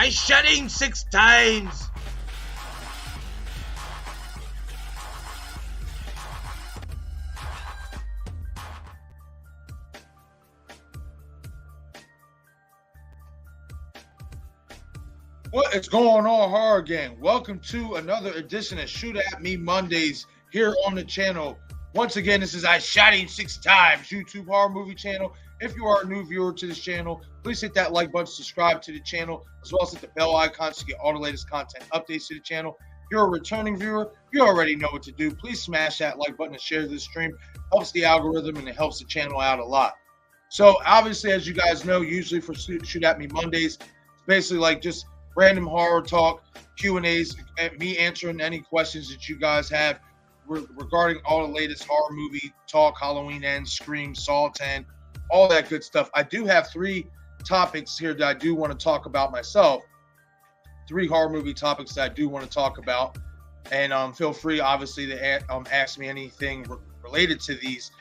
I shutting 6 times. What is going on, Horror Gang? Welcome to another edition of Shoot At Me Mondays here on the channel. Once again, this is I Shotting 6 Times YouTube horror movie channel. If you are a new viewer to this channel, please hit that like button, subscribe to the channel, as well as hit the bell icon to get all the latest content updates to the channel. If you're a returning viewer, you already know what to do. Please smash that like button and share this stream. It helps the algorithm and it helps the channel out a lot. So obviously, as you guys know, usually for Shoot At Me Mondays, it's basically like just random horror talk, Q&As, me answering any questions that you guys have regarding all the latest horror movie talk, Halloween Ends, Scream, Saw 10, all that good stuff. I do have 3 topics here that I do want to talk about myself. 3 horror movie topics that I do want to talk about. And feel free, obviously, to ask me anything related to these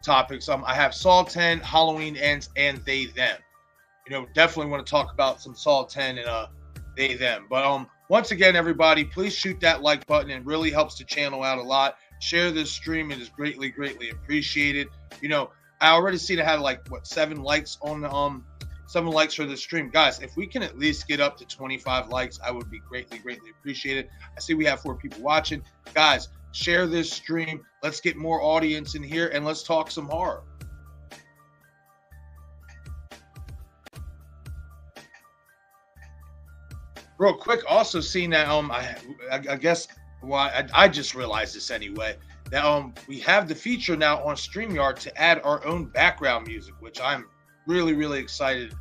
topics. I have Saw 10, Halloween Ends, and They, Them. You know, definitely want to talk about some Saw 10 and They, Them. But once again, everybody, please shoot that like button. It really helps the channel out a lot. Share this stream. It is greatly, greatly appreciated. You know, I already seen it had like, 7 likes on the 7 likes for this stream. Guys, if we can at least get up to 25 likes, I would be greatly, greatly appreciated. I see we have 4 people watching. Guys, share this stream. Let's get more audience in here and let's talk some horror. Real quick, also seeing that I guess, well, I just realized this anyway, that we have the feature now on StreamYard to add our own background music, which I'm really, really excited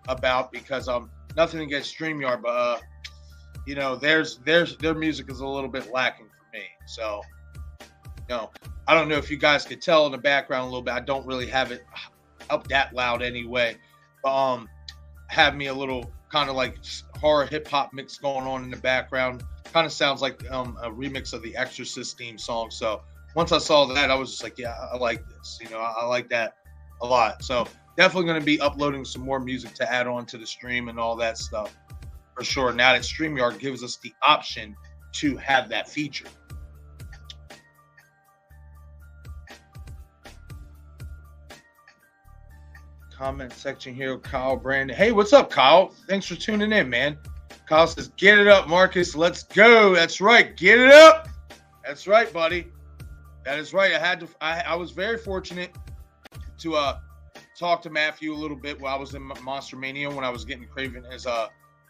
about, because nothing against StreamYard, but you know, their music is a little bit lacking for me. So, you know, I don't know if you guys could tell in the background a little bit. I don't really have it up that loud anyway, but have me a little kind of like horror hip hop mix going on in the background. Kind of sounds like a remix of the Exorcist theme song. So once I saw that, I was just like, yeah, I like this. You know, I like that a lot. So definitely going to be uploading some more music to add on to the stream and all that stuff for sure. Now that StreamYard gives us the option to have that feature. Comment section here, Kyle Brandon. Hey, what's up, Kyle? Thanks for tuning in, man. Kyle says, get it up, Marcus. Let's go. That's right. Get it up. That's right, buddy. That is right. I was very fortunate to talk to Matthew a little bit while I was in Monster Mania when I was getting Craven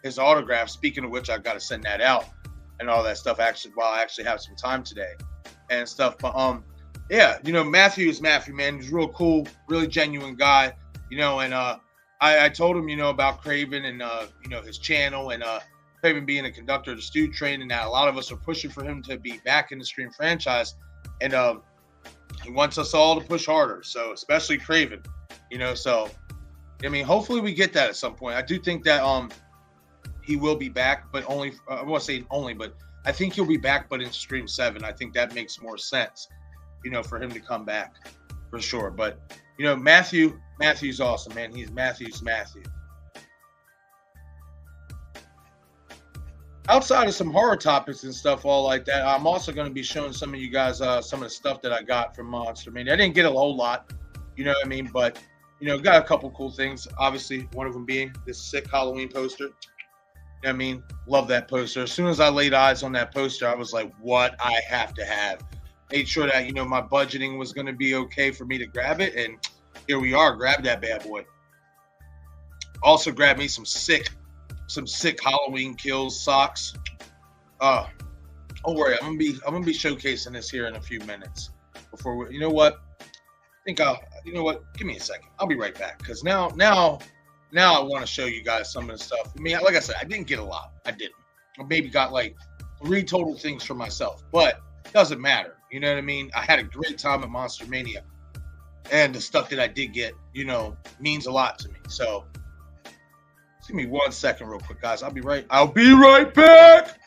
his autograph. Speaking of which, I've got to send that out and all that stuff actually while I actually have some time today and stuff. But yeah, you know, Matthew is Matthew, man. He's real cool, really genuine guy. You know, and I told him, you know, about Craven and, you know, his channel and Craven being a conductor of the Stew Train, and that a lot of us are pushing for him to be back in the Scream franchise. And he wants us all to push harder. So especially Craven, you know, so, I mean, hopefully we get that at some point. I do think that he will be back, but only, I won't say only, but I think he'll be back, but in Scream 7. I think that makes more sense, you know, for him to come back for sure. But, you know, Matthew's awesome, man. Matthew's Matthew. Outside of some horror topics and stuff all like that, I'm also going to be showing some of you guys some of the stuff that I got from Monster Mania. I didn't get a whole lot, you know what I mean? But, you know, got a couple cool things. Obviously, one of them being this sick Halloween poster. You know what I mean? Love that poster. As soon as I laid eyes on that poster, I was like, what? I have to have. Made sure that, you know, my budgeting was going to be okay for me to grab it. And here we are. Grab that bad boy. Also grab me some sick Halloween Kills socks. Don't worry, I'm gonna be showcasing this here in a few minutes. You know what? You know what? Give me a second. I'll be right back, because now I want to show you guys some of the stuff. I mean, like I said, I didn't get a lot. I didn't. I maybe got like 3 total things for myself, but it doesn't matter. You know what I mean? I had a great time at Monster Mania, and the stuff that I did get, you know, means a lot to me. So just give me 1 second real quick, guys. I'll be right back.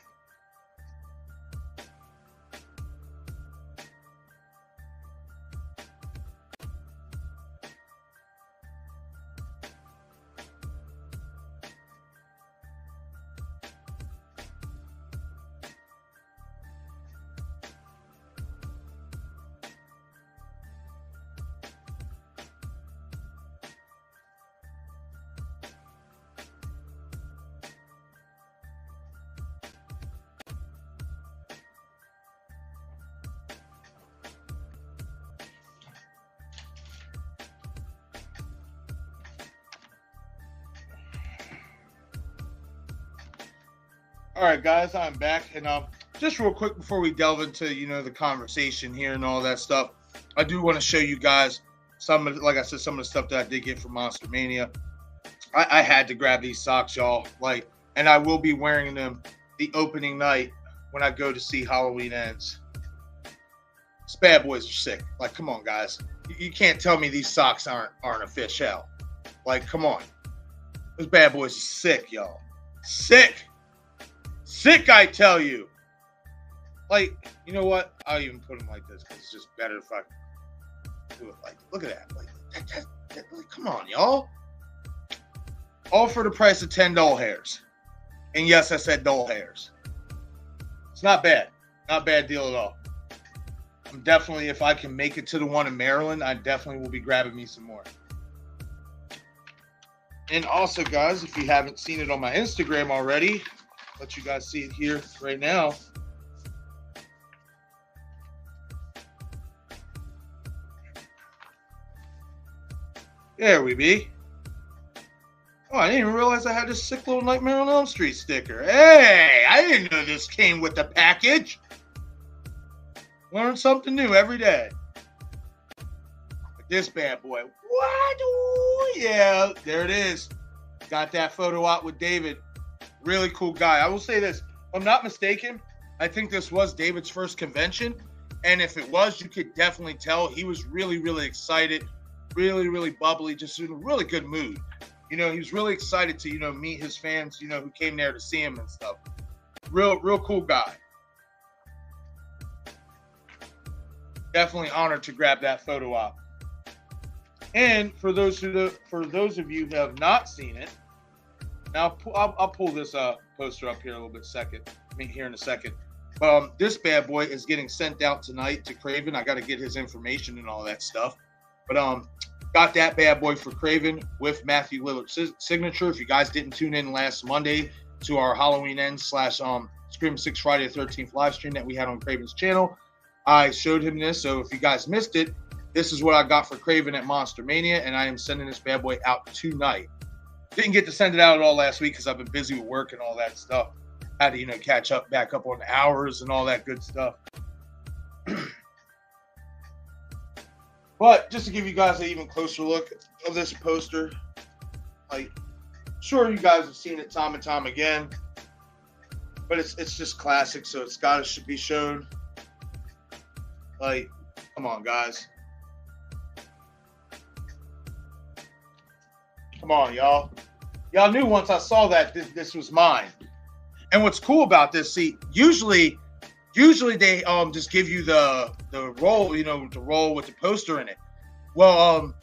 All right, guys, I'm back, and just real quick before we delve into the conversation here and all that stuff, I do want to show you guys some of, like I said, some of the stuff that I did get from Monster Mania. I had to grab these socks, y'all, and I will be wearing them the opening night when I go to see Halloween Ends. These bad boys are sick. Like, come on, guys, you can't tell me these socks aren't official. Like, come on, those bad boys are sick, y'all. Sick, I tell you. Like, you know what? I'll even put them like this because it's just better if I do it like. Look at that. Like, like, come on, y'all. All for the price of 10 doll hairs. And yes, I said doll hairs. It's not bad. Not a bad deal at all. I'm definitely, if I can make it to the one in Maryland, I definitely will be grabbing me some more. And also, guys, if you haven't seen it on my Instagram already, let you guys see it here right now. There we be. Oh, I didn't even realize I had this sick little Nightmare on Elm Street sticker. Hey, I didn't know this came with the package. Learn something new every day. But this bad boy. What? Ooh, yeah, there it is. Got that photo out with David. Really cool guy. I will say this. If I'm not mistaken, I think this was David's first convention. And if it was, you could definitely tell he was really, really excited. Really, really bubbly. Just in a really good mood. He was really excited to, meet his fans, who came there to see him and stuff. Real cool guy. Definitely honored to grab that photo op. And for those of you who have not seen it, now I'll pull this poster up here here in a second. This bad boy is getting sent out tonight to Craven. I got to get his information and all that stuff. But got that bad boy for Craven with Matthew Lillard's signature. If you guys didn't tune in last Monday to our Halloween Ends / Scream 6 Friday the 13th live stream that we had on Craven's channel, I showed him this. So if you guys missed it, this is what I got for Craven at Monster Mania, and I am sending this bad boy out tonight. Didn't get to send it out at all last week because I've been busy with work and all that stuff. Had to, catch back up on the hours and all that good stuff. But just to give you guys an even closer look of this poster, like, sure, you guys have seen it time and time again, but it's just classic, so it's got to be shown. Like, come on, guys. Come on, y'all. Y'all knew once I saw that this was mine. And what's cool about this, see, usually they just give you the roll, the roll with the poster in it. Well,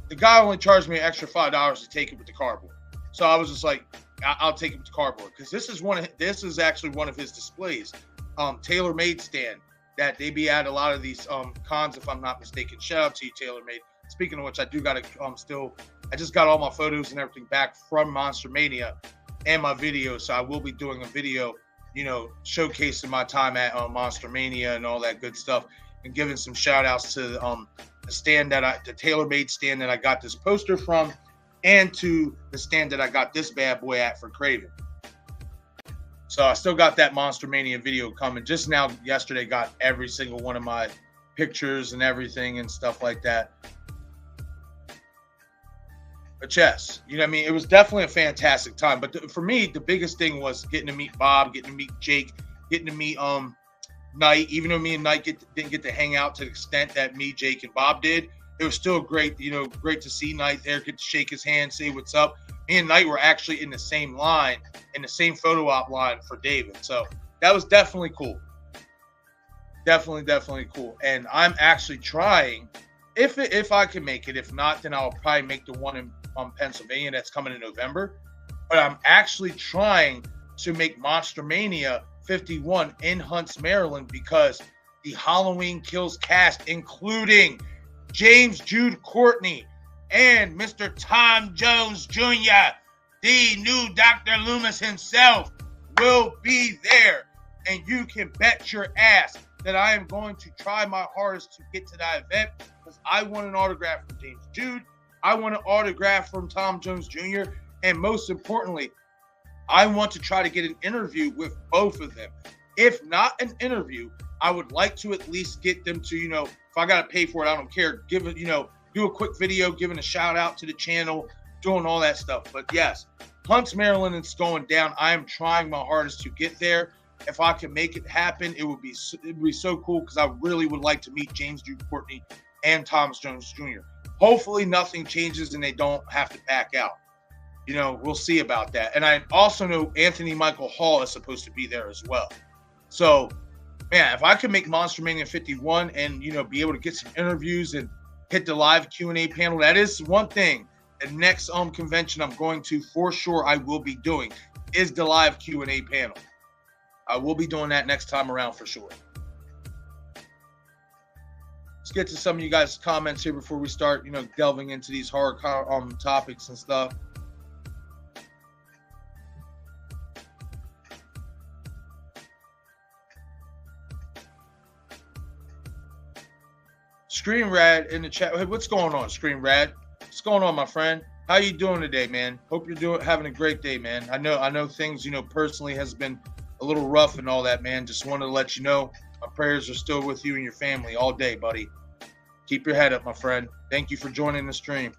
the guy only charged me an extra $5 to take it with the cardboard. So I was just like, I'll take it with the cardboard because this is actually one of his displays, TaylorMade stand that they be at a lot of these cons, if I'm not mistaken. Shout out to you, TaylorMade. Speaking of which, I do got to I just got all my photos and everything back from Monster Mania and my video, so I will be doing a video, showcasing my time at Monster Mania and all that good stuff, and giving some shout outs to the stand the TaylorMade stand that I got this poster from, and to the stand that I got this bad boy at for Craven. So I still got that Monster Mania video coming. Just now, yesterday, got every single one of my pictures and everything and stuff like that. But yes, it was definitely a fantastic time. But for me, the biggest thing was getting to meet Bob, getting to meet Jake, getting to meet Knight. Even though me and Knight didn't get to hang out to the extent that me, Jake, and Bob did, it was still great. Great to see Knight there, get to shake his hand, say what's up. Me and Knight were actually in the same line, in the same photo op line for David. So that was definitely cool. Definitely cool. And I'm actually trying, if I can make it. If not, then I'll probably make the one in Pennsylvania that's coming in November. But I'm actually trying to make Monster Mania 51 in Hunts, Maryland, because the Halloween Kills cast, including James Jude Courtney and Mr. Tom Jones Jr., the new Dr. Loomis himself, will be there. And you can bet your ass that I am going to try my hardest to get to that event, because I want an autograph from James Jude. I want an autograph from Tom Jones Jr. And most importantly, I want to try to get an interview with both of them. If not an interview, I would like to at least get them to, if I got to pay for it, I don't care. Give it, do a quick video, giving a shout out to the channel, doing all that stuff. But yes, Hunts, Maryland, it's going down. I am trying my hardest to get there. If I can make it happen, it would be so cool, because I really would like to meet James Duke Courtney and Thomas Jones Jr. Hopefully nothing changes and they don't have to back out. We'll see about that. And I also know Anthony Michael Hall is supposed to be there as well. So, man, if I could make Monster Mania 51 and, be able to get some interviews and hit the live Q&A panel, that is one thing. The next convention I'm going to, for sure, I will be doing is the live Q&A panel. I will be doing that next time around for sure. Let's get to some of you guys' comments here before we start, delving into these hard topics and stuff. Scream Rad in the chat. Hey, what's going on, Scream Rad? What's going on, my friend? How you doing today, man? Hope you're having a great day, man. I know things, personally has been a little rough and all that, man. Just wanted to let you know my prayers are still with you and your family all day, buddy. Keep your head up, my friend. Thank you for joining the stream.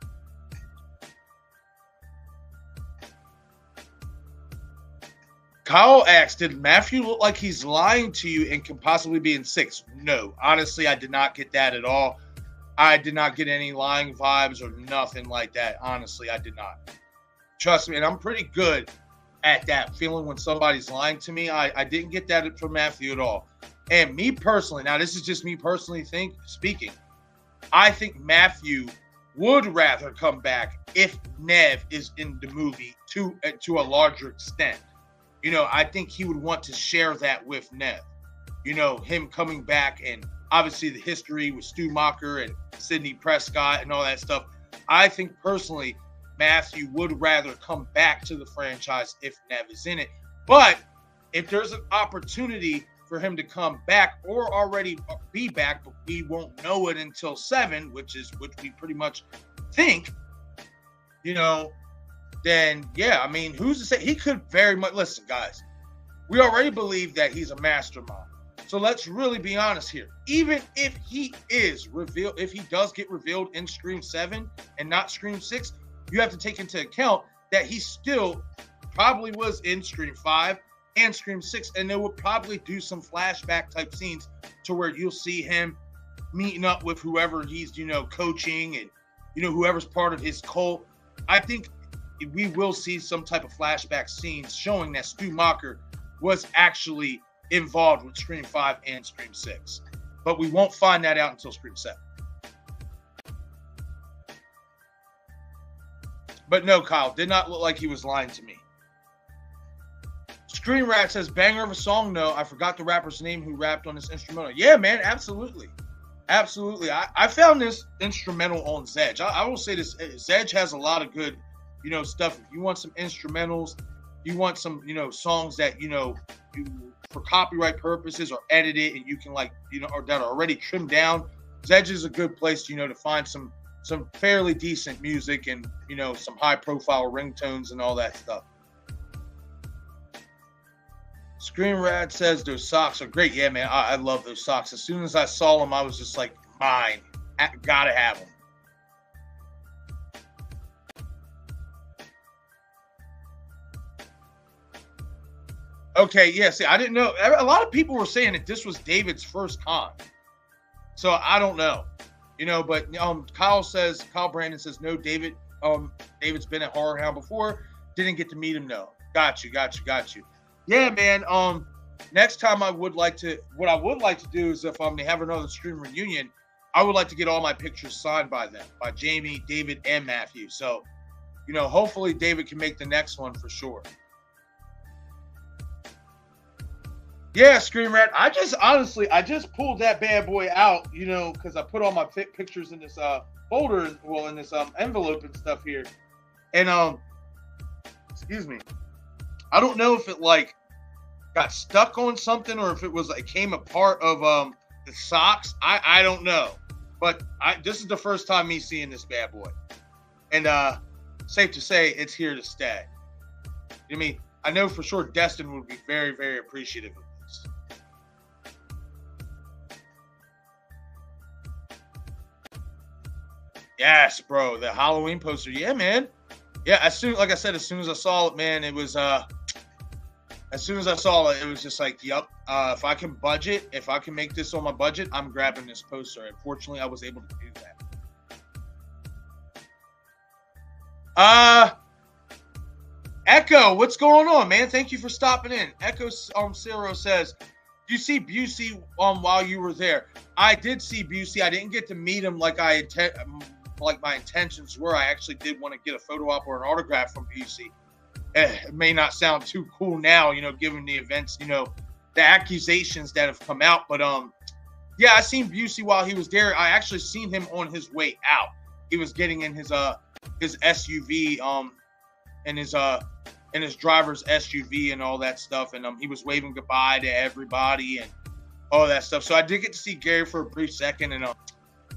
Kyle asks, did Matthew look like he's lying to you and can possibly be in 6? No. Honestly, I did not get that at all. I did not get any lying vibes or nothing like that. Honestly, I did not. Trust me, and I'm pretty good at that feeling when somebody's lying to me. I didn't get that from Matthew at all. And me personally, now this is just me personally speaking, I think Matthew would rather come back if Nev is in the movie to a larger extent. I think he would want to share that with Nev. Him coming back, and obviously the history with Stu Macher and Sidney Prescott and all that stuff. I think personally, Matthew would rather come back to the franchise if Nev is in it. But if there's an opportunity for him to come back or already be back, but we won't know it until 7, which we pretty much think, then yeah, I mean, who's to say? He could very much, listen, guys, we already believe that he's a mastermind. So let's really be honest here. Even if he is revealed, if he does get revealed in Scream 7 and not Scream 6, you have to take into account that he still probably was in Scream 5 and Scream 6, and they would probably do some flashback type scenes to where you'll see him meeting up with whoever he's, coaching, and, whoever's part of his cult. I think we will see some type of flashback scenes showing that Stu Macher was actually involved with Scream 5 and Scream 6. But we won't find that out until Scream 7. But no, Kyle, did not look like he was lying to me. Screen Rat says, banger of a song, no. I forgot the rapper's name who rapped on this instrumental. Yeah, man, absolutely. Absolutely. I found this instrumental on Zedge. I will say this, Zedge has a lot of good, stuff. If you want some instrumentals, you want some, songs that, for copyright purposes or edited and you can or that are already trimmed down, Zedge is a good place, to find some fairly decent music and, some high profile ringtones and all that stuff. Screen Rad says those socks are great. Yeah, man, I love those socks. As soon as I saw them, I was just like, mine. Gotta have them. Okay, yeah, see, I didn't know. A lot of people were saying that this was David's first con. So I don't know. But Kyle Brandon says, no, David's been at Horror Hound before. Didn't get to meet him, no. Got you. Yeah, man. Next time what I would like to do is if they have another stream reunion, I would like to get all my pictures signed by them, by Jamie, David, and Matthew. So, hopefully David can make the next one for sure. Yeah, Scream Rat. I just pulled that bad boy out, because I put all my pictures in this folder, in this envelope and stuff here. And excuse me. I don't know if it got stuck on something or if it came apart of the socks. I don't know. But this is the first time me seeing this bad boy. And safe to say it's here to stay. You know what I mean? I know for sure Destin would be very, very appreciative of this. Yes, bro. The Halloween poster. Yeah, man. Yeah, like I said, as soon as I saw it, man, it was as soon as I saw it, it was just like, yep. If I can budget, if I can make this on my budget, I'm grabbing this poster. Unfortunately, I was able to do that. Echo, what's going on, man? Thank you for stopping in. Echo Ciro says, "You see Busey while you were there?" I did see Busey. I didn't get to meet him like my intentions were. I actually did want to get a photo op or an autograph from Busey. It may not sound too cool now, given the events, the accusations that have come out. But yeah, I seen Busey while he was there. I actually seen him on his way out. He was getting in his SUV, in his driver's SUV and all that stuff, and he was waving goodbye to everybody and all that stuff. So I did get to see Gary for a brief second. And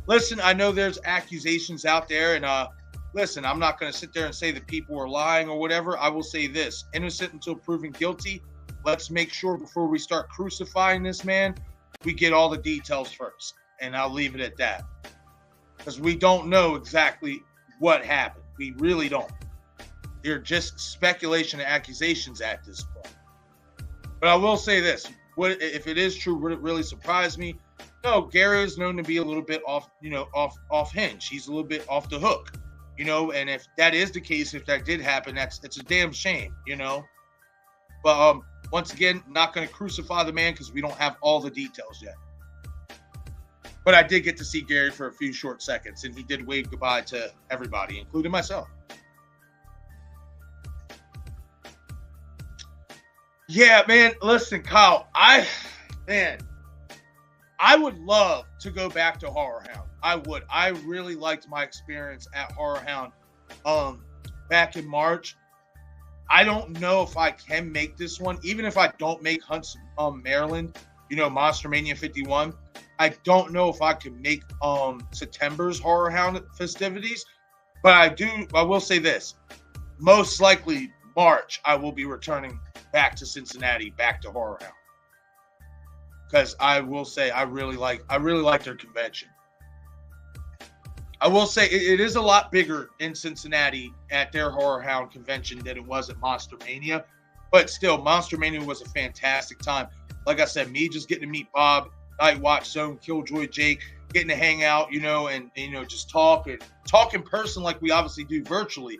listen, I know there's accusations out there, and listen, I'm not going to sit there and say that people are lying or whatever. I will say this: innocent until proven guilty. Let's make sure before we start crucifying this man, we get all the details first, and I'll leave it at that, because we don't know exactly what happened. We really don't. They're just speculation and accusations at this point. But I will say this: if it is true, would it really surprise me? No, Gary is known to be a little bit off hinge. He's a little bit off the hook, and if that is the case, if that did happen, it's a damn shame, But once again, not going to crucify the man because we don't have all the details yet. But I did get to see Gary for a few short seconds, and he did wave goodbye to everybody, including myself. Yeah, man. Listen, Kyle, I would love to go back to Horror Hound. I would. I really liked my experience at Horror Hound back in March. I don't know if I can make this one, even if I don't make Hunts, Maryland, Monster Mania 51. I don't know if I can make September's Horror Hound festivities, but I will say this: most likely March, I will be returning back to Cincinnati, back to Horror Hound, because I will say I really like their convention. I will say it is a lot bigger in Cincinnati at their Horror Hound convention than it was at Monster Mania, but still, Monster Mania was a fantastic time. Like I said, me just getting to meet Bob, Nightwatch Zone, Killjoy Jake, getting to hang out, and just talk in person like we obviously do virtually.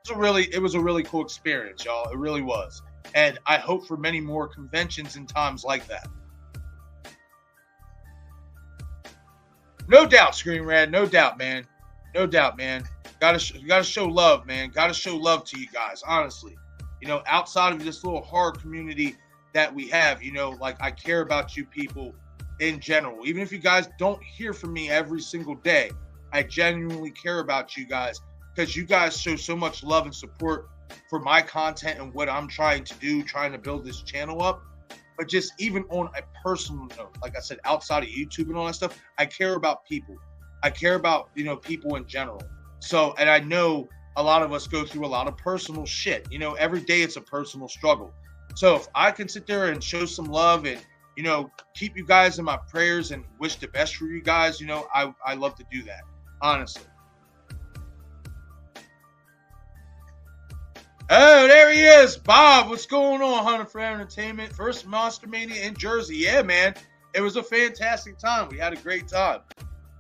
It was a really cool experience, y'all. It really was. And I hope for many more conventions and times like that. No doubt, Screen Rad. No doubt, man. No doubt, man. Gotta show love, man. Gotta show love to you guys, honestly. Outside of this little horror community that we have, I care about you people in general. Even if you guys don't hear from me every single day, I genuinely care about you guys, because you guys show so much love and support for my content and what I'm trying to do, trying to build this channel up. But just even on a personal note, like I said, outside of YouTube and all that stuff, I care about people. I care about, people in general. So, and I know a lot of us go through a lot of personal shit. Every day it's a personal struggle. So if I can sit there and show some love and, keep you guys in my prayers and wish the best for you guys, I love to do that, honestly. Oh, there he is. Bob, what's going on, Hunter for Entertainment? First Monster Mania in Jersey. Yeah, man. It was a fantastic time. We had a great time.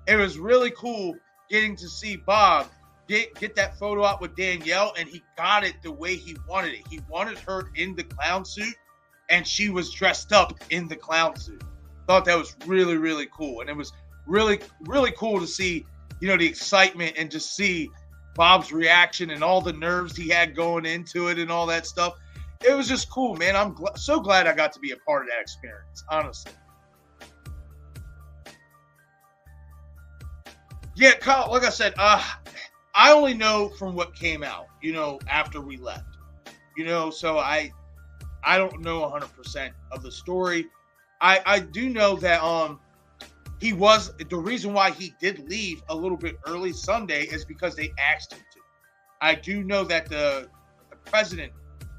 It was really cool getting to see Bob get that photo out with Danielle, and he got it the way he wanted it. He wanted her in the clown suit, and she was dressed up in the clown suit. Thought that was really, really cool. And it was really, really cool to see, the excitement and just see Bob's reaction and all the nerves he had going into it and all that stuff. It was just cool, man. I'm so glad I got to be a part of that experience, honestly. Yeah, Kyle, like I said, I only know from what came out, after we left. So I don't know 100% of the story. I do know that the reason why he did leave a little bit early Sunday is because they asked him to. I do know that the president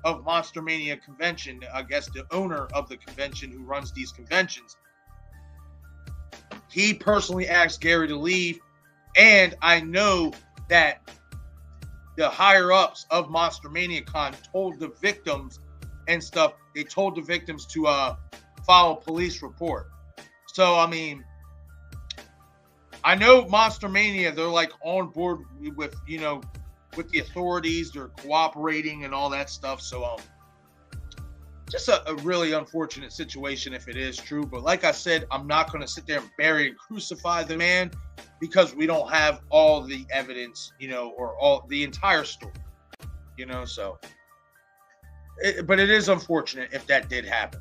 of Monster Mania convention, I guess the owner of the convention who runs these conventions, he personally asked Gary to leave. And I know that the higher ups of Monster Mania Con told the victims and stuff, they told the victims to file a police report. So, I mean, I know Monster Mania, they're like on board with, you know, with the authorities, they're cooperating and all that stuff. So, just a really unfortunate situation if it is true. But like I said, I'm not going to sit there and bury and crucify the man because we don't have all the evidence, you know, or all the entire story, you know. So, but it is unfortunate if that did happen.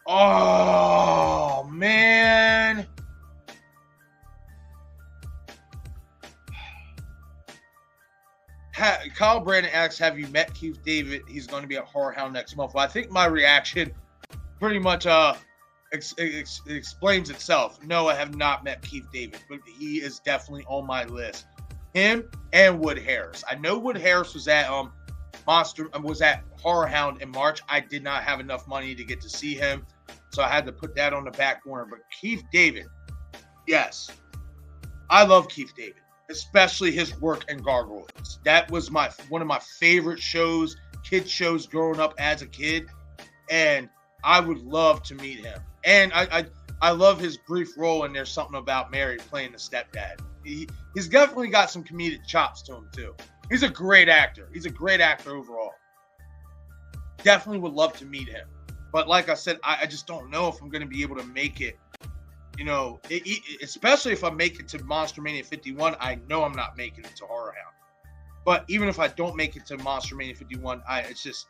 Oh, man. Kyle Brandon asks, have you met Keith David? He's going to be at Horror Hound next month. Well, I think my reaction pretty much explains itself. No, I have not met Keith David, but he is definitely on my list. Him and Wood Harris. I know Wood Harris was at Horror Hound in March. I did not have enough money to get to see him, so I had to put that on the back burner. But Keith David, yes, I love Keith David, especially his work in Gargoyles. That was one of my favorite shows, kid shows growing up as a kid, and I would love to meet him. And I love his brief role in There's Something About Mary playing the stepdad. He's definitely got some comedic chops to him too. He's a great actor. He's a great actor overall. Definitely would love to meet him. But like I said, I just don't know if I'm going to be able to make it. You know, especially if I make it to Monster Mania 51, I know I'm not making it to Horror Hound. But even if I don't make it to Monster Mania 51, it's just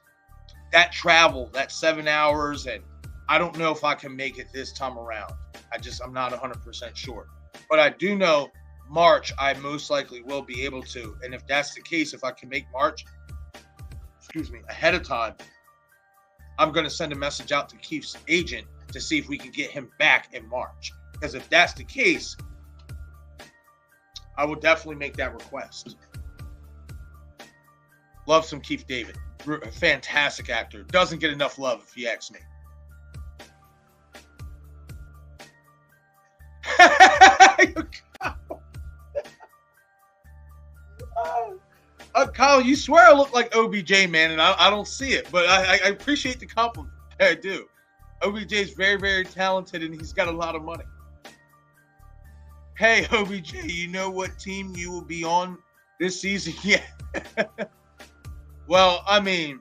that travel, that 7 hours, and I don't know if I can make it this time around. I'm not 100% sure. But I do know March, I most likely will be able to. And if that's the case, if I can make March, ahead of time, I'm going to send a message out to Keith's agent to see if we can get him back in March. Because if that's the case, I will definitely make that request. Love some Keith David. A fantastic actor. Doesn't get enough love, if you ask me. Kyle, you swear I look like OBJ, man, and I don't see it, but I appreciate the compliment. I do. OBJ is very, very talented, and he's got a lot of money. Hey, OBJ, you know what team you will be on this season? Yeah. Well, I mean,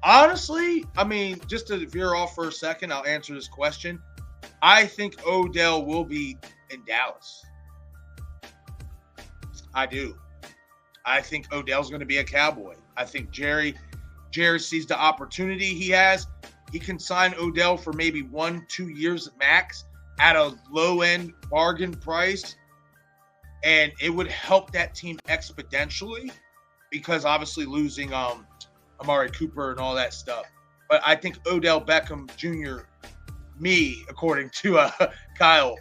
honestly, just to veer off for a second, I'll answer this question. I think Odell will be in Dallas. I do. I think Odell's going to be a Cowboy. I think Jerry sees the opportunity he has. He can sign Odell for maybe 1-2 years max at a low-end bargain price, and it would help that team exponentially because obviously losing Amari Cooper and all that stuff. But I think Odell Beckham Jr., according to Kyle,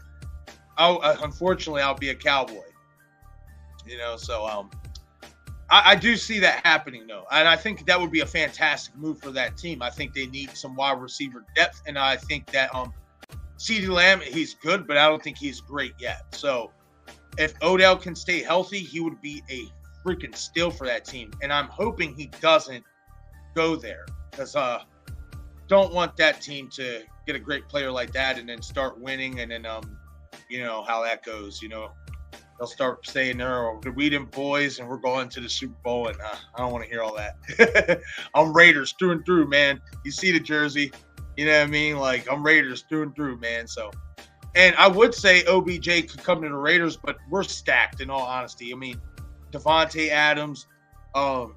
unfortunately, I'll be a Cowboy. You know, so I do see that happening, though. And I think that would be a fantastic move for that team. I think they need some wide receiver depth. And I think that CeeDee Lamb, he's good, but I don't think he's great yet. So if Odell can stay healthy, he would be a freaking steal for that team. And I'm hoping he doesn't go there because don't want that team to get a great player like that and then start winning. And then, you know, how that goes, you know. They'll start saying, "No, we them boys, and we're going to the Super Bowl." And I don't want to hear all that. I'm Raiders through and through, man. You see the jersey, you know what I mean? Like I'm Raiders through and through, man. So, and I would say OBJ could come to the Raiders, but we're stacked in all honesty. I mean, Devontae Adams, Hunter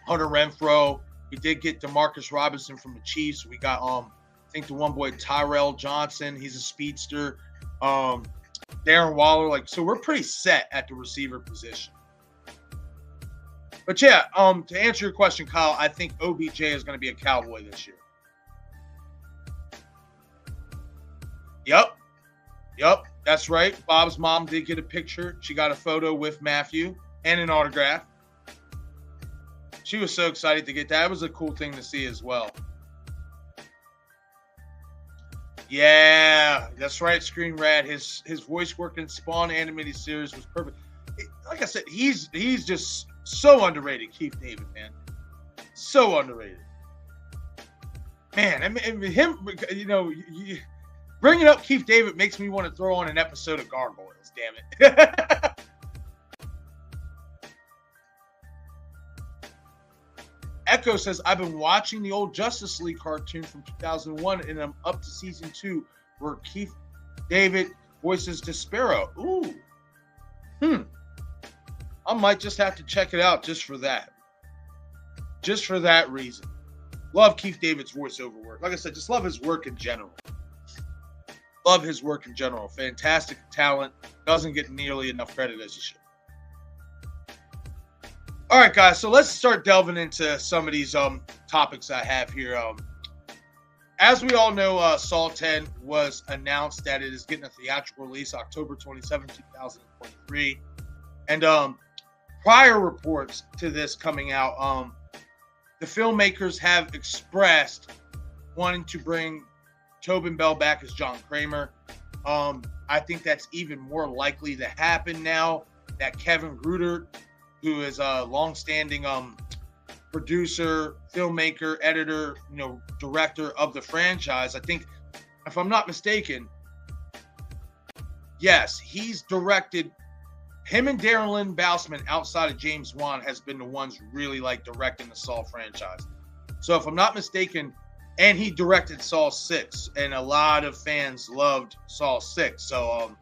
Renfrow. We did get DeMarcus Robinson from the Chiefs. We got I think the one boy Tyrell Johnson. He's a speedster. Darren Waller, so we're pretty set at the receiver position. But yeah, to answer your question, Kyle, I think OBJ is going to be a Cowboy this year. Yep, that's right. Bob's mom did get a picture. She got a photo with Matthew. and an autograph. She was so excited to get that. It was a cool thing to see as well. Yeah, that's right, Screen Rad. His voice work in Spawn animated series was perfect. Like I said, he's just so underrated, Keith David, man. So underrated. Man, I mean, him, you know, bringing up Keith David makes me want to throw on an episode of Gargoyles, damn it. Echo says, I've been watching the old Justice League cartoon from 2001, and I'm up to season 2 where Keith David voices Despero. Ooh. I might just have to check it out just for that. Just for that reason. Love Keith David's voiceover work. Like I said, just love his work in general. Love his work in general. Fantastic talent. Doesn't get nearly enough credit as he should. All right, guys. So let's start delving into some of these topics I have here. As we all know, Saw 10 was announced that it is getting a theatrical release October 27, 2023. And prior reports to this coming out, the filmmakers have expressed wanting to bring Tobin Bell back as John Kramer. I think that's even more likely to happen now that Kevin Gruder, who is a longstanding producer, filmmaker, editor, director of the franchise. I think, if I'm not mistaken, yes, he's directed. Him and Darren Lynn Bousman, outside of James Wan, has been the ones really directing the Saw franchise. So if I'm not mistaken, and he directed Saw 6, and a lot of fans loved Saw 6. So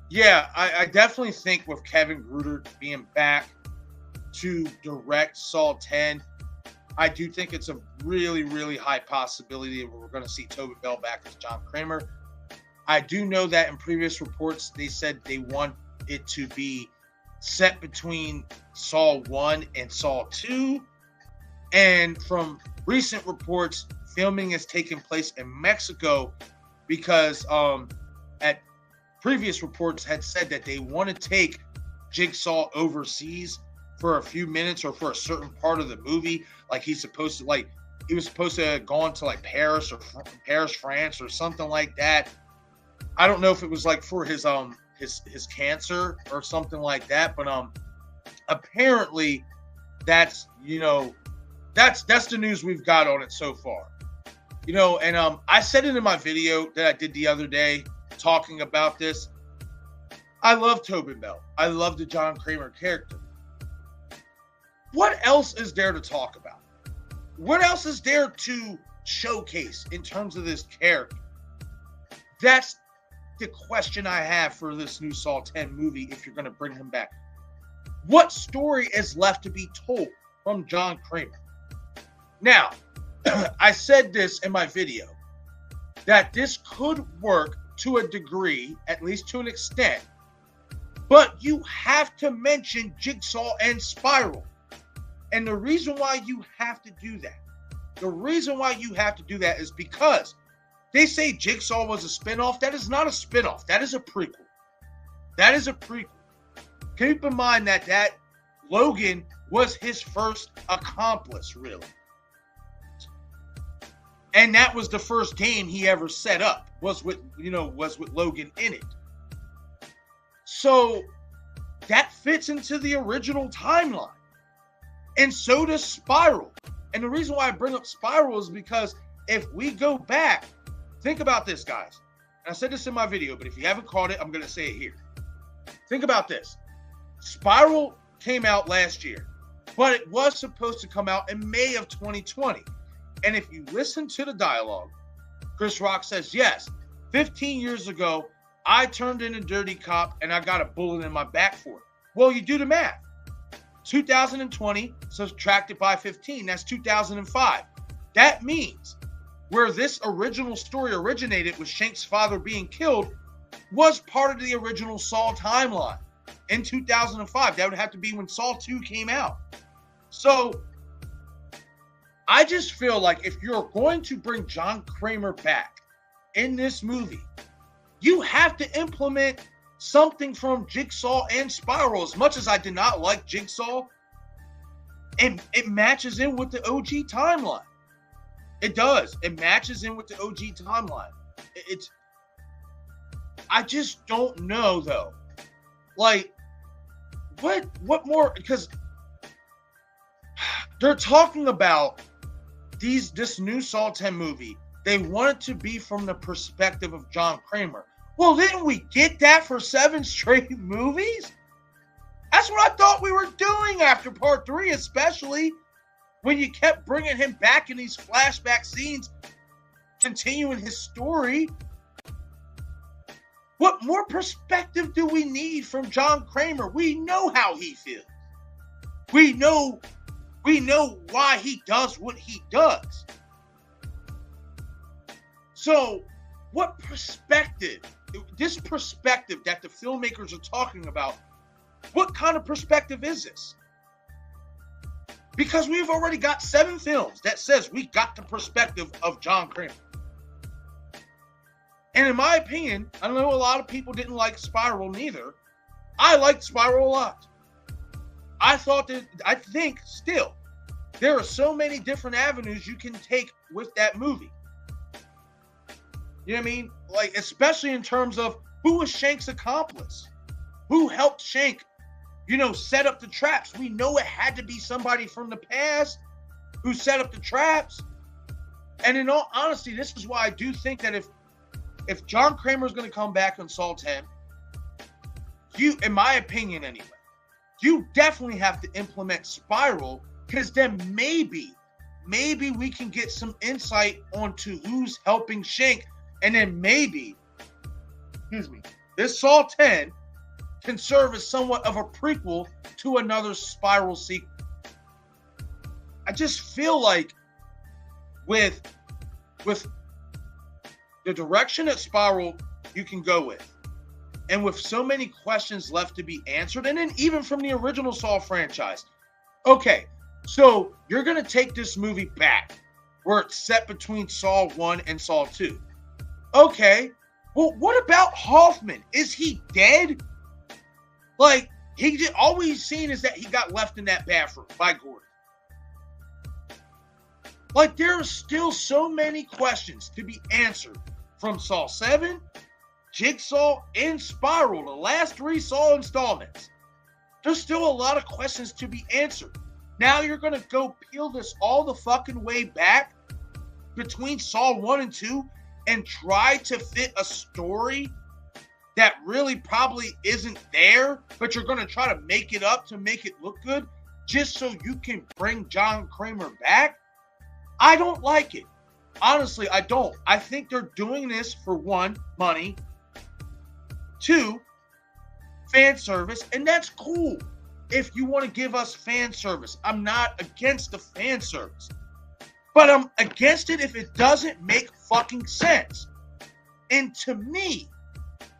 yeah, I definitely think with Kevin Gruder being back to direct Saw 10, I do think it's a really, really high possibility that we're going to see Tobin Bell back as John Kramer. I do know that in previous reports, they said they want it to be set between Saw 1 and Saw 2. And from recent reports, filming has taken place in Mexico because at previous reports had said that they want to take Jigsaw overseas for a few minutes or for a certain part of the movie. Like he was supposed to have gone to Paris or Paris, France or something like that. I don't know if it was for his cancer or something like that, but apparently that's the news we've got on it so far. And I said it in my video that I did the other day talking about this. I love Tobin Bell. I love the John Kramer character. What else is there to talk about? What else is there to showcase in terms of this character? That's the question I have for this new Saw 10 movie if you're going to bring him back. What story is left to be told from John Kramer? Now, I said this in my video, that this could work to a degree, at least to an extent, but you have to mention Jigsaw and Spiral. And the reason why you have to do that, is because they say Jigsaw was a spinoff. That is not a spinoff. That is a prequel. Keep in mind that Logan was his first accomplice, really. And that was the first game he ever set up, was with Logan in it. So that fits into the original timeline. And so does Spiral. And the reason why I bring up Spiral is because if we go back, think about this, guys. And I said this in my video, but if you haven't caught it, I'm going to say it here. Think about this. Spiral came out last year, but it was supposed to come out in May of 2020. And if you listen to the dialogue, Chris Rock says, yes, 15 years ago, I turned in a dirty cop and I got a bullet in my back for it. Well, you do the math. 2020 subtracted by 15, that's 2005. That means where this original story originated with Shank's father being killed was part of the original Saw timeline in 2005. That would have to be when Saw 2 came out. So I just feel like if you're going to bring John Kramer back in this movie, you have to implement something from Jigsaw and Spiral. As much as I did not like Jigsaw, and it matches in with the OG timeline. It does. It matches in with the OG timeline. I just don't know though. Like, what more? Because they're talking about this new Saw 10 movie. They want it to be from the perspective of John Kramer. Well, didn't we get that for 7 straight movies? That's what I thought we were doing after part 3, especially when you kept bringing him back in these flashback scenes, continuing his story. What more perspective do we need from John Kramer? We know how he feels. We know why he does what he does. So, what perspective, this perspective that the filmmakers are talking about, what kind of perspective is this? Because we've already got 7 films that says we got the perspective of John Kramer. And in my opinion, I know a lot of people didn't like Spiral neither. I liked Spiral a lot. I think still, there are so many different avenues you can take with that movie. You know what I mean? Like, especially in terms of who was Shank's accomplice? Who helped Shank, set up the traps? We know it had to be somebody from the past who set up the traps. And in all honesty, this is why I do think that if John Kramer is going to come back on Saw 10, in my opinion anyway, you definitely have to implement Spiral, because then maybe we can get some insight onto who's helping Shank, and then maybe, this Saw 10 can serve as somewhat of a prequel to another Spiral sequel. I just feel like with the direction that Spiral you can go with, and with so many questions left to be answered, and then even from the original Saw franchise. Okay, so you're going to take this movie back where it's set between Saw 1 and Saw 2. Okay, well, what about Hoffman? Is he dead? Like, all we've seen is that he got left in that bathroom by Gordon. Like, there are still so many questions to be answered from Saw 7, Jigsaw, and Spiral, the last 3 Saw installments. There's still a lot of questions to be answered. Now you're going to go peel this all the fucking way back between Saw 1 and 2 and try to fit a story that really probably isn't there, but you're going to try to make it up to make it look good just so you can bring John Kramer back? I don't like it. Honestly, I don't. I think they're doing this for 1, money, 2, fan service, and that's cool. If you want to give us fan service, I'm not against the fan service, but I'm against it if it doesn't make fucking sense. And to me,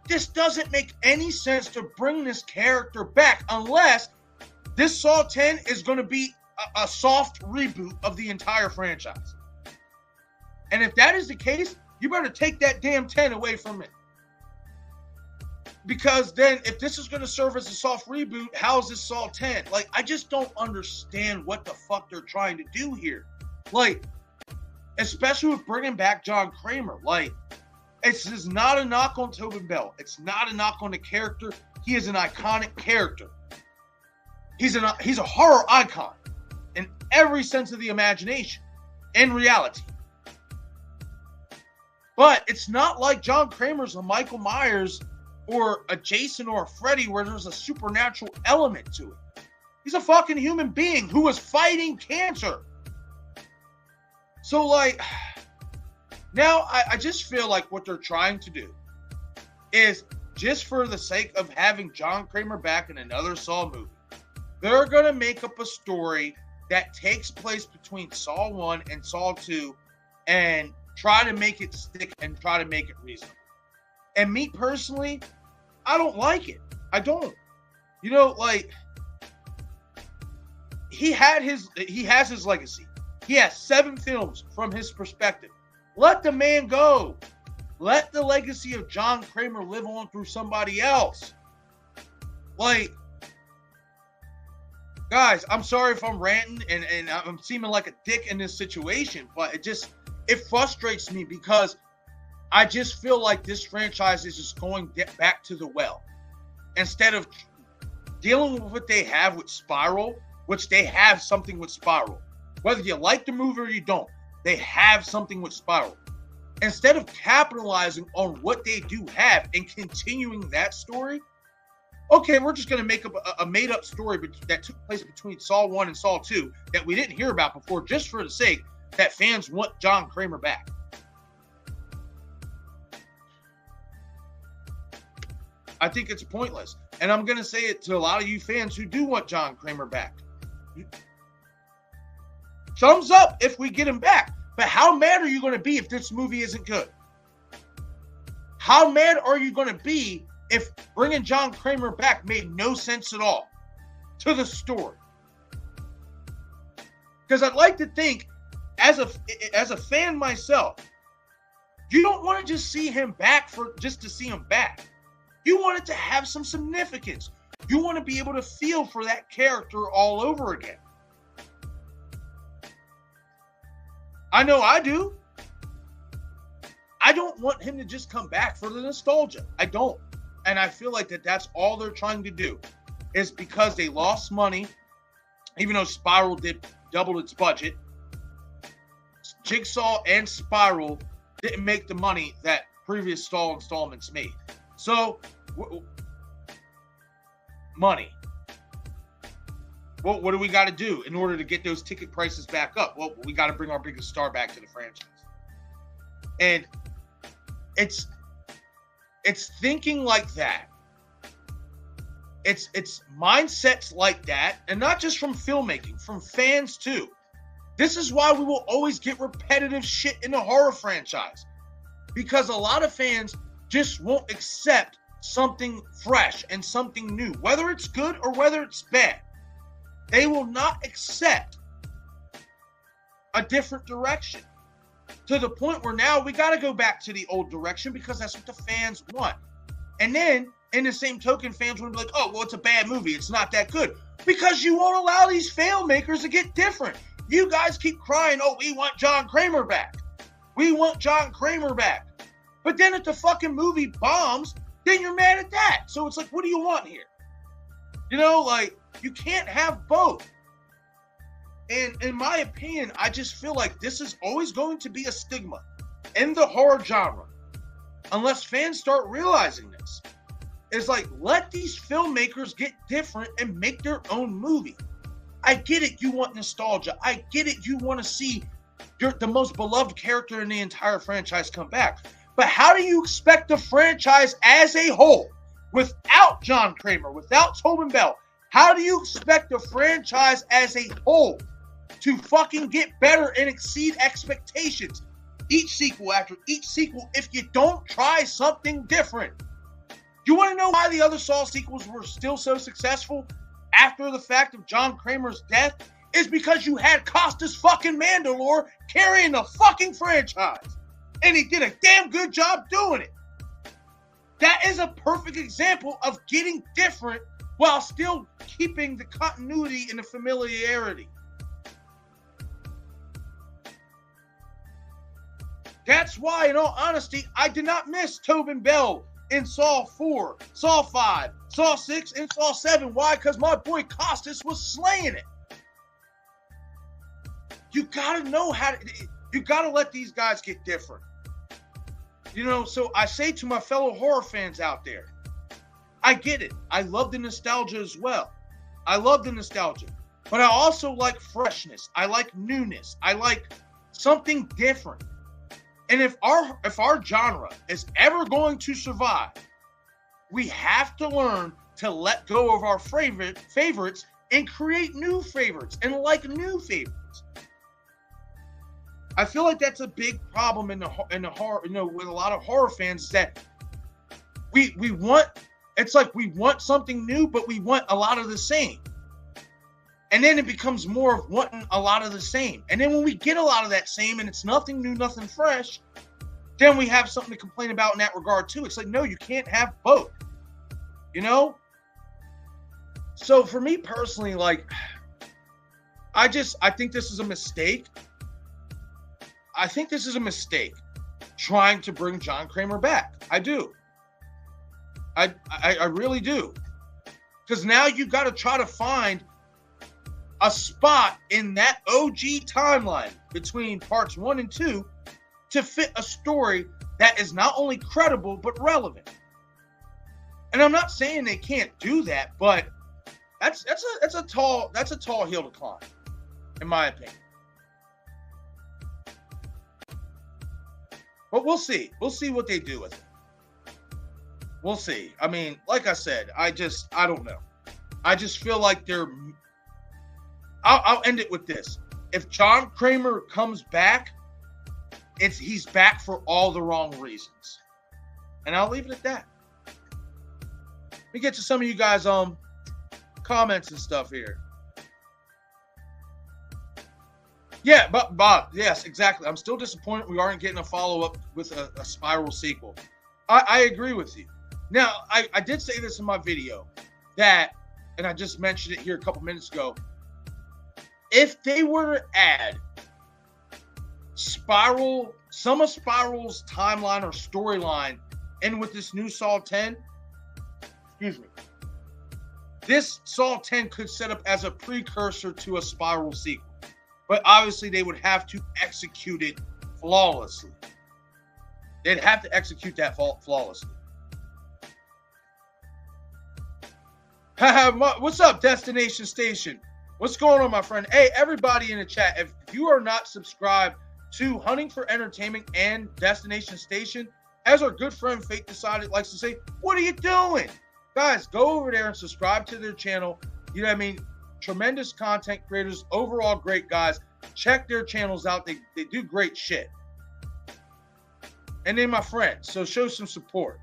this doesn't make any sense to bring this character back unless this Saw 10 is going to be a soft reboot of the entire franchise. And if that is the case, you better take that damn 10 away from it. Because then if this is going to serve as a soft reboot, how is this Saw 10? Like, I just don't understand what the fuck they're trying to do here. Like, especially with bringing back John Kramer. Like, it's just not a knock on Tobin Bell. It's not a knock on the character. He is an iconic character. He's a horror icon in every sense of the imagination and reality. But it's not like John Kramer's a Michael Myers or a Jason or a Freddy where there's a supernatural element to it. He's a fucking human being who was fighting cancer. So, like, now I just feel like what they're trying to do is, just for the sake of having John Kramer back in another Saw movie, they're going to make up a story that takes place between Saw 1 and Saw 2 and try to make it stick and try to make it reasonable. And me personally, I don't like it. I don't. Like, he has his legacy. He has 7 films from his perspective. Let the man go. Let the legacy of John Kramer live on through somebody else. Like, guys, I'm sorry if I'm ranting and I'm seeming like a dick in this situation, but it frustrates me because I just feel like this franchise is just going back to the well. Instead of dealing with what they have with Spiral, which they have something with Spiral. Whether you like the movie or you don't, they have something with Spiral. Instead of capitalizing on what they do have and continuing that story, okay, we're just going to make up a made-up story that took place between Saw 1 and Saw 2 that we didn't hear about before, just for the sake that fans want John Kramer back. I think it's pointless. And I'm going to say it to a lot of you fans who do want John Kramer back. Thumbs up if we get him back. But how mad are you going to be if this movie isn't good? How mad are you going to be if bringing John Kramer back made no sense at all to the story? Because I'd like to think, as a fan myself, you don't want to just see him back for just to see him back. You want it to have some significance. You want to be able to feel for that character all over again. I know I do. I don't want him to just come back for the nostalgia. I don't. And I feel like that's all they're trying to do. Is because they lost money, even though Spiral did double its budget. Jigsaw and Spiral didn't make the money that previous Saw installments made. So, money. Well, what do we got to do in order to get those ticket prices back up? Well, we got to bring our biggest star back to the franchise. And it's thinking like that. It's mindsets like that, and not just from filmmaking, from fans too. This is why we will always get repetitive shit in the horror franchise. Because a lot of fans just won't accept something fresh and something new, whether it's good or whether it's bad. They will not accept a different direction, to the point where now we got to go back to the old direction because that's what the fans want. And then, in the same token, fans will be like, oh, well, it's a bad movie. It's not that good. Because you won't allow these filmmakers to get different. You guys keep crying, oh, we want John Kramer back. We want John Kramer back. But then if the fucking movie bombs, then you're mad at that. So it's like, what do you want here? You know, like, you can't have both. And in my opinion, I just feel like this is always going to be a stigma in the horror genre. Unless fans start realizing this. It's like, let these filmmakers get different and make their own movie. I get it, you want nostalgia. I get it, you want to see the most beloved character in the entire franchise come back. But how do you expect the franchise as a whole, without John Kramer, without Tobin Bell, how do you expect the franchise as a whole to fucking get better and exceed expectations each sequel after each sequel if you don't try something different? You want to know why the other Saw sequels were still so successful after the fact of John Kramer's death? Is because you had Costas fucking Mandylor carrying the fucking franchise. And he did a damn good job doing it. That is a perfect example of getting different while still keeping the continuity and the familiarity. That's why, in all honesty, I did not miss Tobin Bell in Saw 4, Saw 5, Saw 6, and Saw 7. Why? Because my boy Costas was slaying it. You gotta know how to... You gotta let these guys get different. You know, so I say to my fellow horror fans out there, I get it. I love the nostalgia as well. I love the nostalgia. But I also like freshness. I like newness. I like something different. And if our genre is ever going to survive, we have to learn to let go of our favorites and create new favorites and like new favorites. I feel like that's a big problem in the horror, you know, with a lot of horror fans, is that we want, it's like we want something new, but we want a lot of the same. And then it becomes more of wanting a lot of the same. And then when we get a lot of that same and it's nothing new, nothing fresh, then we have something to complain about in that regard too. It's like, no, you can't have both, you know? So for me personally, like, I think this is a mistake. I think this is a mistake trying to bring John Kramer back. I do. I really do. Because now you got to try to find a spot in that OG timeline between parts 1 and 2 to fit a story that is not only credible but relevant. And I'm not saying they can't do that, but that's a tall hill to climb, in my opinion. But we'll see. We'll see what they do with it. We'll see. I mean, like I said, I don't know. I just feel like I'll end it with this. If John Kramer comes back, he's back for all the wrong reasons. And I'll leave it at that. Let me get to some of you guys' comments and stuff here. Yeah, but Bob, yes, exactly. I'm still disappointed we aren't getting a follow-up with a Spiral sequel. I agree with you. Now, I did say this in my video that, and I just mentioned it here a couple minutes ago, if they were to add Spiral, some of Spiral's timeline or storyline in with this new Saw 10, this Saw 10 could set up as a precursor to a Spiral sequel. But obviously they would have to execute it flawlessly. They'd have to execute that flawlessly. What's up, Destination Station? What's going on, my friend? Hey, everybody in the chat, if you are not subscribed to Hunting for Entertainment and Destination Station, as our good friend Fate Decided likes to say, what are you doing? Guys, go over there and subscribe to their channel. You know what I mean? Tremendous content creators, overall great guys. Check their channels out. They do great shit. And they're my friends, so show some support.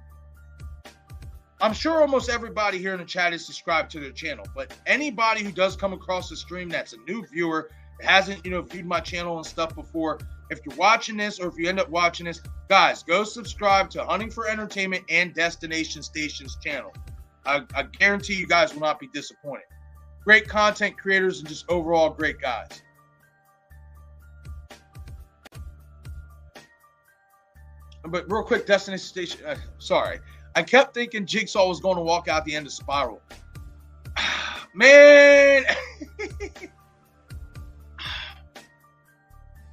I'm sure almost everybody here in the chat is subscribed to their channel, but anybody who does come across the stream that's a new viewer, hasn't, viewed my channel and stuff before, if you're watching this or if you end up watching this, guys, go subscribe to Hunting for Entertainment and Destination Station's channel. I guarantee you guys will not be disappointed. Great content creators and just overall great guys. But real quick, Destination Station, sorry. I kept thinking Jigsaw was going to walk out the end of Spiral. Man.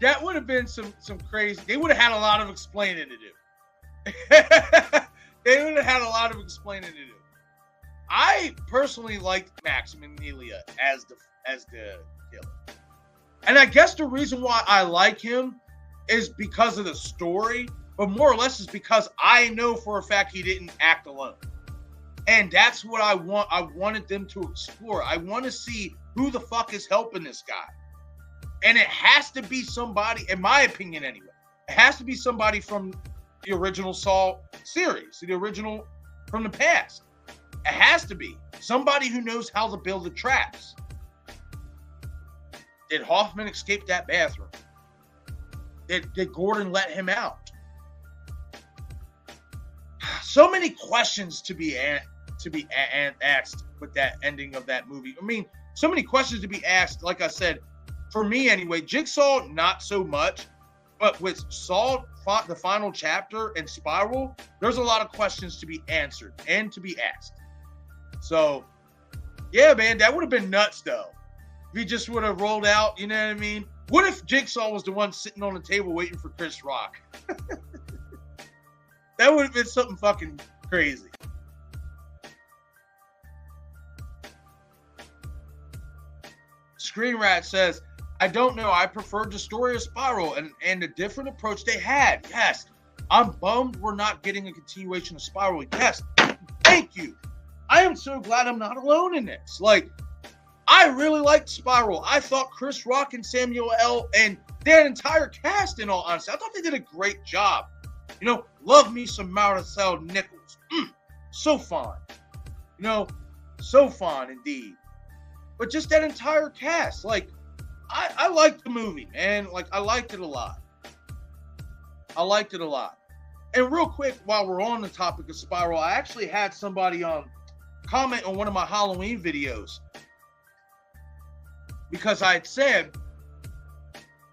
That would have been some crazy. They would have had a lot of explaining to do. They would have had a lot of explaining to do. I personally liked Maximilian as the killer. And I guess the reason why I like him is because of the story, but more or less is because I know for a fact he didn't act alone. And that's what I want. I wanted them to explore. I want to see who the fuck is helping this guy. And it has to be somebody, in my opinion anyway, it has to be somebody from the original Saw series, the original from the past. It has to be somebody who knows how to build the traps. Did Hoffman escape that bathroom? Did Gordon let him out? So many questions to be asked with that ending of that movie. I mean, so many questions to be asked. Like I said, for me anyway, Jigsaw not so much, but with Saw, the final chapter and Spiral, there's a lot of questions to be answered and to be asked. So, yeah, man, that would have been nuts, though. If he just would have rolled out, you know what I mean? What if Jigsaw was the one sitting on the table waiting for Chris Rock? That would have been something fucking crazy. Screen Rat says, I don't know. I preferred the story of Spiral and the different approach they had. Yes. I'm bummed we're not getting a continuation of Spiral. Yes. Thank you. I am so glad I'm not alone in this. Like, I really liked Spiral. I thought Chris Rock and Samuel L. and their entire cast, in all honesty, I thought they did a great job. Love me some Maricel Nichols. So fun. So fun indeed. But just that entire cast, like, I liked the movie, man. Like, I liked it a lot. And real quick, while we're on the topic of Spiral, I actually had somebody comment on one of my Halloween videos because I had said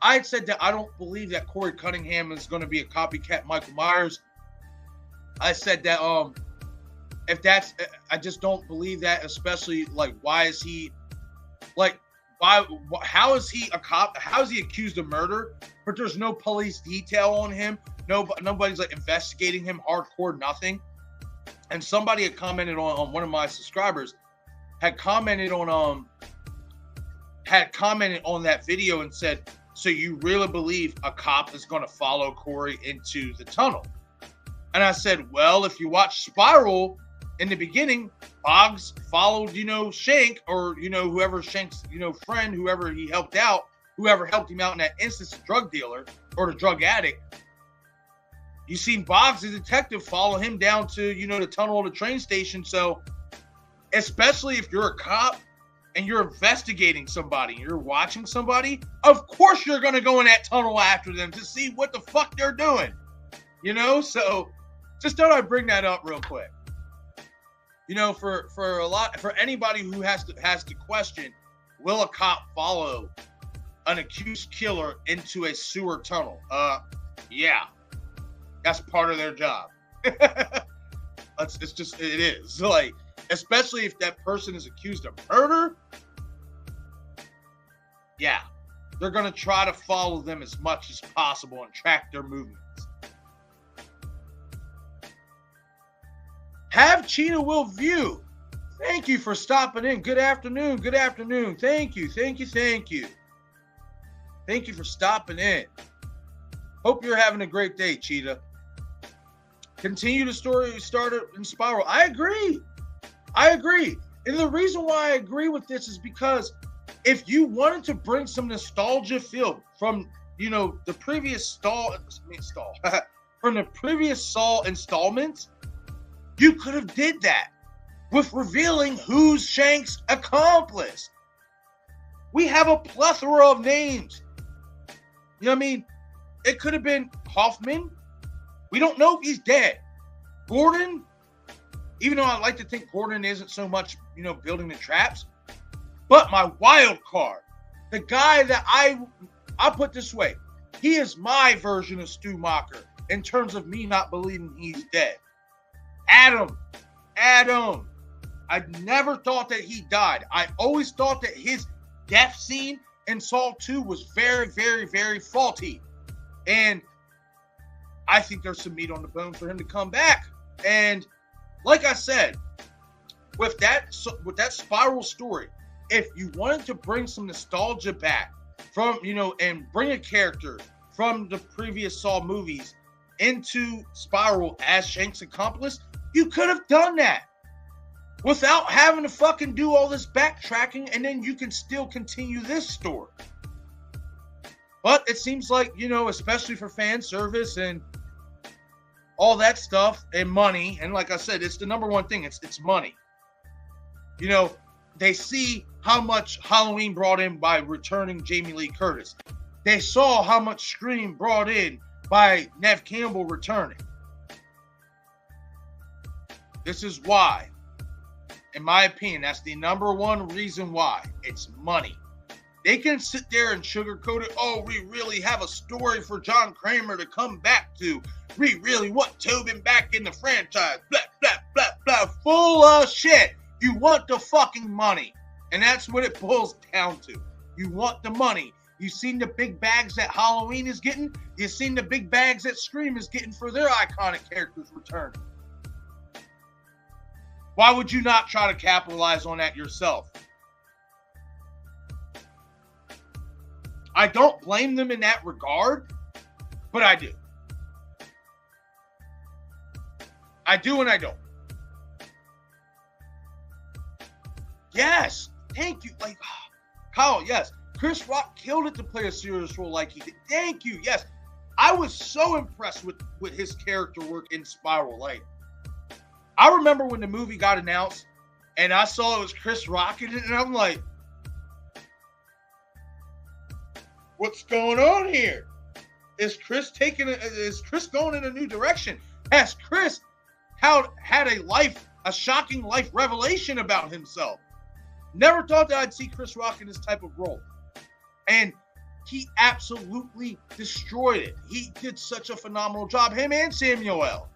that I don't believe that Corey Cunningham is going to be a copycat Michael Myers. I said that if that's, I just don't believe that, especially like, why is he like, how is he a cop? How is he accused of murder? But there's no police detail on him. Nobody's like investigating him hardcore, nothing. And somebody had commented on one of my subscribers had commented on that video and said, so you really believe a cop is going to follow Corey into the tunnel? And I said, well, if you watch Spiral in the beginning, Boggs followed, Shank, or, whoever Shank's, friend, whoever he helped out, whoever helped him out in that instance, the drug dealer or the drug addict. You seen Boggs, the detective, follow him down to, the tunnel of the train station. So, especially if you're a cop and you're investigating somebody, and you're watching somebody, of course you're going to go in that tunnel after them to see what the fuck they're doing. So just thought I'd bring that up real quick. For anybody who has to question, will a cop follow an accused killer into a sewer tunnel? Yeah. That's part of their job. It is. Like, especially if that person is accused of murder. Yeah. They're going to try to follow them as much as possible and track their movements. Have Cheetah Will View. Thank you for stopping in. Good afternoon. Good afternoon. Thank you. Thank you. Thank you. Thank you for stopping in. Hope you're having a great day, Cheetah. Continue the story you started in Spiral. I agree. And the reason why I agree with this is because if you wanted to bring some nostalgia feel from, the previous from the previous Saw installments, you could have did that with revealing who's Shank's accomplice. We have a plethora of names. You know what I mean? It could have been Hoffman. We don't know if he's dead. Gordon, even though I like to think Gordon isn't so much, building the traps. But my wild card, the guy that I'll put this way, he is my version of Stu Macher in terms of me not believing he's dead. Adam. I never thought that he died. I always thought that his death scene in Saw 2 was very, very, very faulty. And I think there's some meat on the bone for him to come back. And like I said, with that Spiral story, if you wanted to bring some nostalgia back from, and bring a character from the previous Saw movies into Spiral as Shank's accomplice, you could have done that without having to fucking do all this backtracking, and then you can still continue this story. But it seems like, especially for fan service and all that stuff and money, and like I said, it's the number one thing. It's money. They see how much Halloween brought in by returning Jamie Lee Curtis. They saw how much Scream brought in by Neve Campbell returning. This is why, in my opinion, that's the number one reason why. It's money. They can sit there and sugarcoat it. Oh, we really have a story for John Kramer to come back to. We really want Tobin back in the franchise. Blah, blah, blah, blah. Full of shit. You want the fucking money. And that's what it boils down to. You want the money. You seen the big bags that Halloween is getting? You seen the big bags that Scream is getting for their iconic characters returning? Why would you not try to capitalize on that yourself? I don't blame them in that regard, but I do. I do and I don't. Yes, thank you. Like, Kyle, yes. Chris Rock killed it to play a serious role like he did. Thank you, yes. I was so impressed with his character work in Spiral. Like, I remember when the movie got announced and I saw it was Chris Rock in it, and I'm like, what's going on here? Is Chris going in a new direction? Has Chris had a shocking life revelation about himself. Never thought that I'd see Chris Rock in this type of role. And he absolutely destroyed it. He did such a phenomenal job. Him and Samuel L.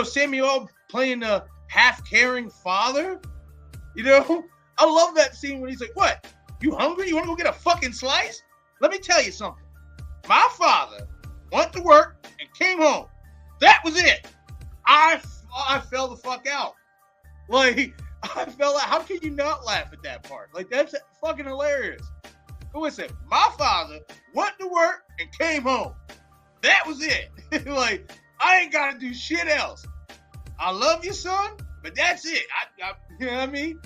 Samuel playing a half-caring father. I love that scene when he's like, what? You hungry? You want to go get a fucking slice? Let me tell you something. My father went to work and came home. That was it. I fell the fuck out. Like, I fell out. How can you not laugh at that part? Like, that's fucking hilarious. But listen, my father went to work and came home. That was it. Like, I ain't got to do shit else. I love you, son, but that's it. You know what I mean?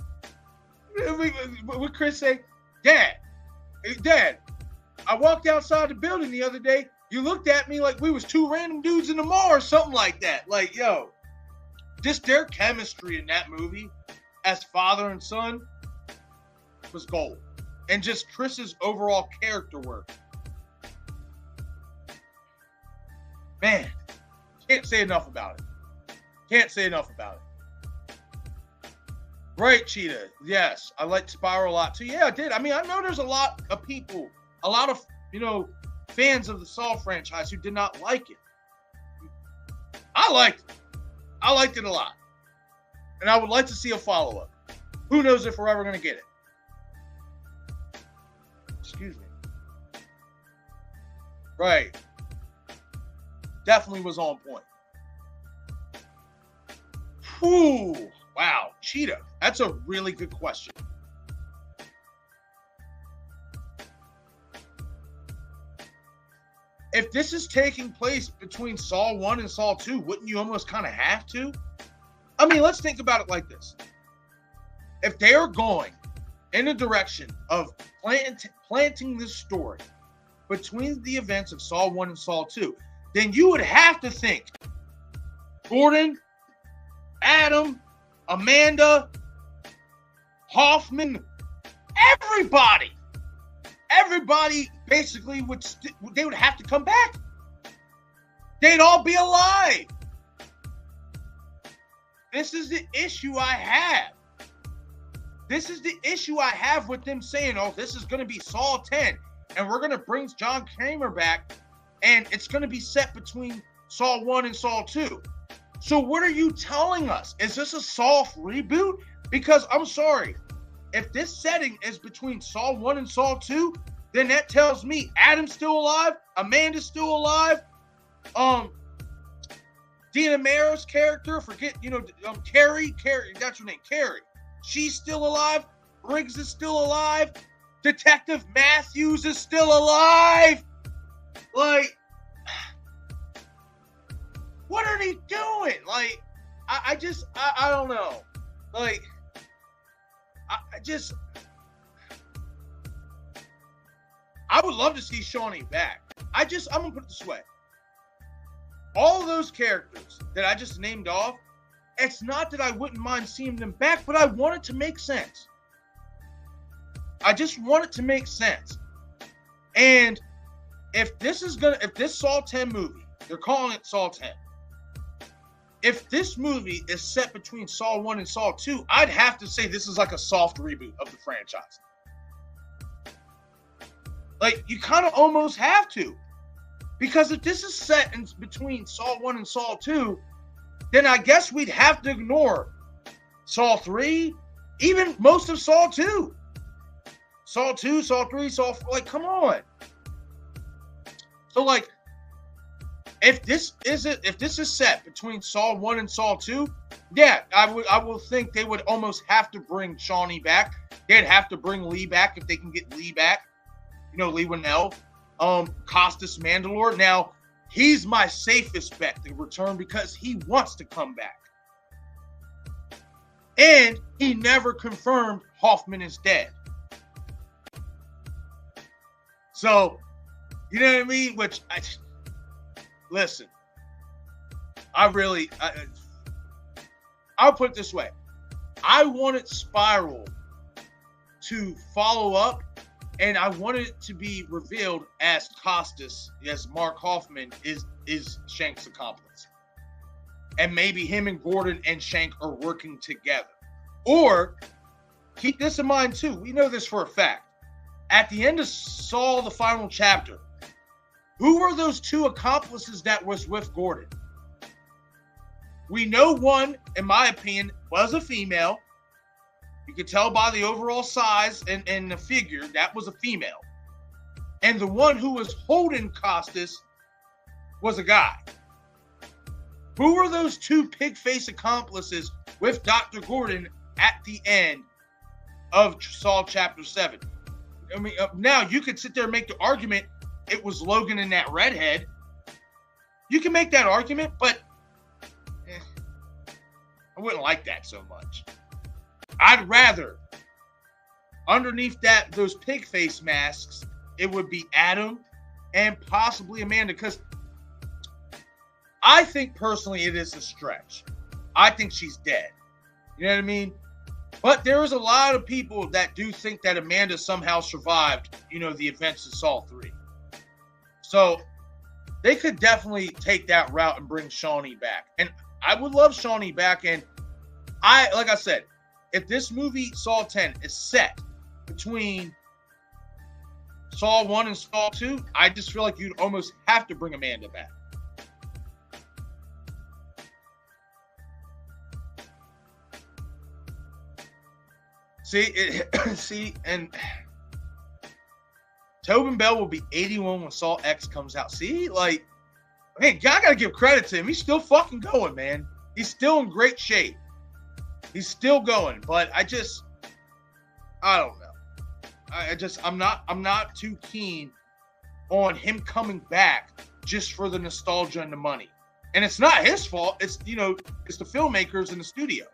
What Chris say? Dad, I walked outside the building the other day. You looked at me like we was two random dudes in the mall or something like that. Like, yo, just their chemistry in that movie as father and son was gold. And just Chris's overall character work. Man, can't say enough about it. Right, Cheetah. Yes, I liked Spiral a lot too. Yeah, I did. I mean, I know there's a lot of people, a lot of, fans of the Saw franchise who did not like it. I liked it a lot. And I would like to see a follow-up. Who knows if we're ever going to get it. Excuse me. Right. Definitely was on point. Whew. Wow. Cheetah. That's a really good question. If this is taking place between Saw 1 and Saw 2, wouldn't you almost kind of have to? I mean, let's think about it like this. If they're going in the direction of planting this story between the events of Saw 1 and Saw 2, then you would have to think Gordon, Adam, Amanda, Hoffman, everybody basically they would have to come back. They'd all be alive. This is the issue I have. This is the issue I have with them saying, oh, this is going to be Saw 10, and we're going to bring John Kramer back, and it's going to be set between Saw 1 and Saw 2. So what are you telling us? Is this a soft reboot? Because I'm sorry, if this setting is between Saw 1 and Saw 2, then that tells me Adam's still alive, Amanda's still alive, Dina Meira's character, Carrie, that's her name, Carrie. She's still alive. Briggs is still alive. Detective Matthews is still alive. Like, what are they doing? Like, I don't know. Like, I would love to see Shawnee back. I'm going to put it this way. All of those characters that I just named off, it's not that I wouldn't mind seeing them back, but I want it to make sense. I just want it to make sense. And if this Saw 10 movie, they're calling it Saw 10. If this movie is set between Saw 1 and Saw 2, I'd have to say this is like a soft reboot of the franchise. Like, you kind of almost have to. Because if this is set in between Saw 1 and Saw 2, then I guess we'd have to ignore Saw 3, even most of Saw 2. Saw 2, Saw 3, Saw 4, like, come on. So, like, if this is set between Saw 1 and Saw 2, yeah, I will think they would almost have to bring Shawnee back. They'd have to bring Lee back if they can get Lee back. Lee Winnell. Costas Mandylor. Now, he's my safest bet to return because he wants to come back. And he never confirmed Hoffman is dead. So, you know what I mean? Listen, I'll put it this way. I wanted Spiral to follow up, and I wanted it to be revealed as Costas, as Mark Hoffman is Shank's accomplice. and maybe him and Gordon and Shank are working together. Or keep this in mind too. We know this for a fact. At the end of Saw, the final chapter, who were those two accomplices that was with Gordon? We know one, in my opinion, was a female. You could tell by the overall size and the figure that was a female. And the one who was holding Costas was a guy. Who were those two pig-faced accomplices with Dr. Gordon at the end of Saw Chapter 7? I mean, now you could sit there and make the argument it was Logan and that redhead. You can make that argument, but I wouldn't like that so much. I'd rather, underneath those pig face masks, it would be Adam and possibly Amanda, because I think personally it is a stretch. I think she's dead. You know what I mean? But there is a lot of people that do think that Amanda somehow survived, the events of Saw 3. So they could definitely take that route and bring Shawnee back. And I would love Shawnee back. And like I said, if this movie, Saw 10, is set between Saw 1 and Saw 2, I just feel like you'd almost have to bring Amanda back. And Tobin Bell will be 81 when Saw X comes out. See, man, I gotta give credit to him. He's still fucking going, man. He's still in great shape. He's still going, but I don't know. I'm not too keen on him coming back just for the nostalgia and the money. And it's not his fault. It's it's the filmmakers in the studio.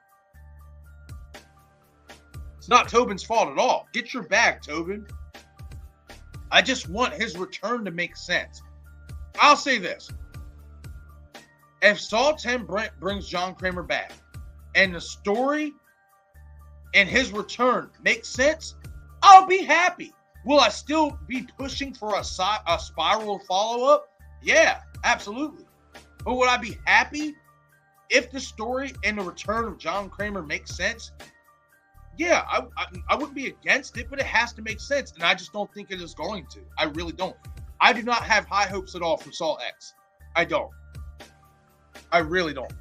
It's not Tobin's fault at all. Get your bag, Tobin. I just want his return to make sense. I'll say this. If Saw 10 brings John Kramer back and the story and his return makes sense, I'll be happy. Will I still be pushing for a Spiral follow-up? Yeah, absolutely. But would I be happy if the story and the return of John Kramer makes sense? Yeah, I wouldn't be against it, but it has to make sense. And I just don't think it is going to. I really don't. I do not have high hopes at all for Saw X. I don't. I really don't.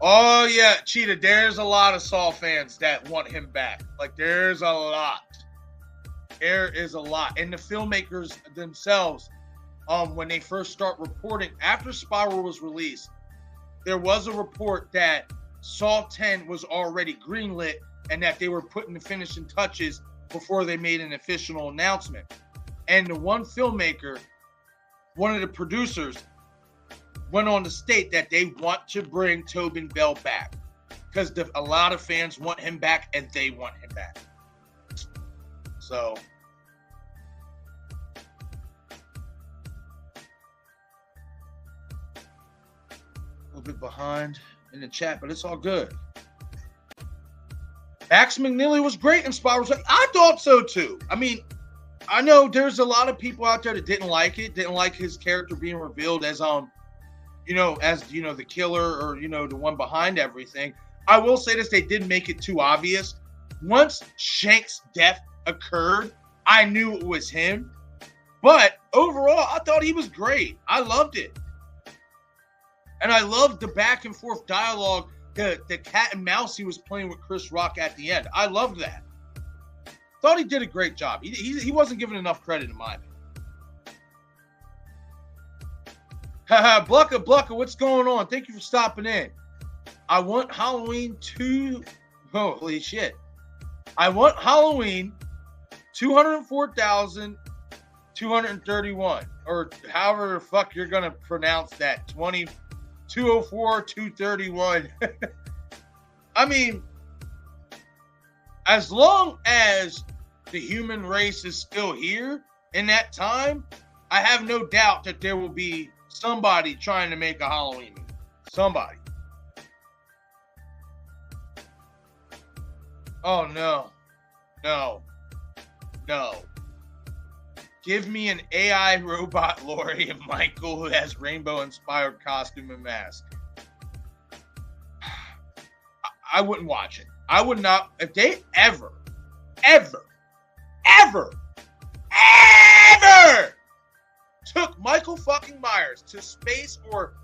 Oh, yeah, Cheetah, there's a lot of Saw fans that want him back. There's a lot. There is a lot. And the filmmakers themselves, when they first start reporting, after Spiral was released, there was a report that Saw 10 was already greenlit and that they were putting the finishing touches before they made an official announcement. And the one filmmaker, one of the producers, went on to state that they want to bring Tobin Bell back because a lot of fans want him back and they want him back. So a little bit behind in the chat, but it's all good. Max McNeely was great in Spiral. I thought so too. I mean, I know there's a lot of people out there that didn't like his character being revealed as the killer or the one behind everything. I will say this, they did make it too obvious. Once Shank's death occurred, I knew it was him. But overall, I thought he was great. I loved it. And I loved the back and forth dialogue, the cat and mouse he was playing with Chris Rock at the end. I loved that. Thought he did a great job. He wasn't given enough credit in my opinion. Haha, Blucka, what's going on? Thank you for stopping in. I want Halloween 2. Holy shit. I want Halloween 204,231. Or however the fuck you're going to pronounce that. 204,231. I mean, as long as the human race is still here in that time, I have no doubt that there will be somebody trying to make a Halloween movie. Somebody. Oh, no. Give me an AI robot Laurie and Michael who has rainbow-inspired costume and mask. I wouldn't watch it. I would not. If they ever took Michael fucking Myers to space or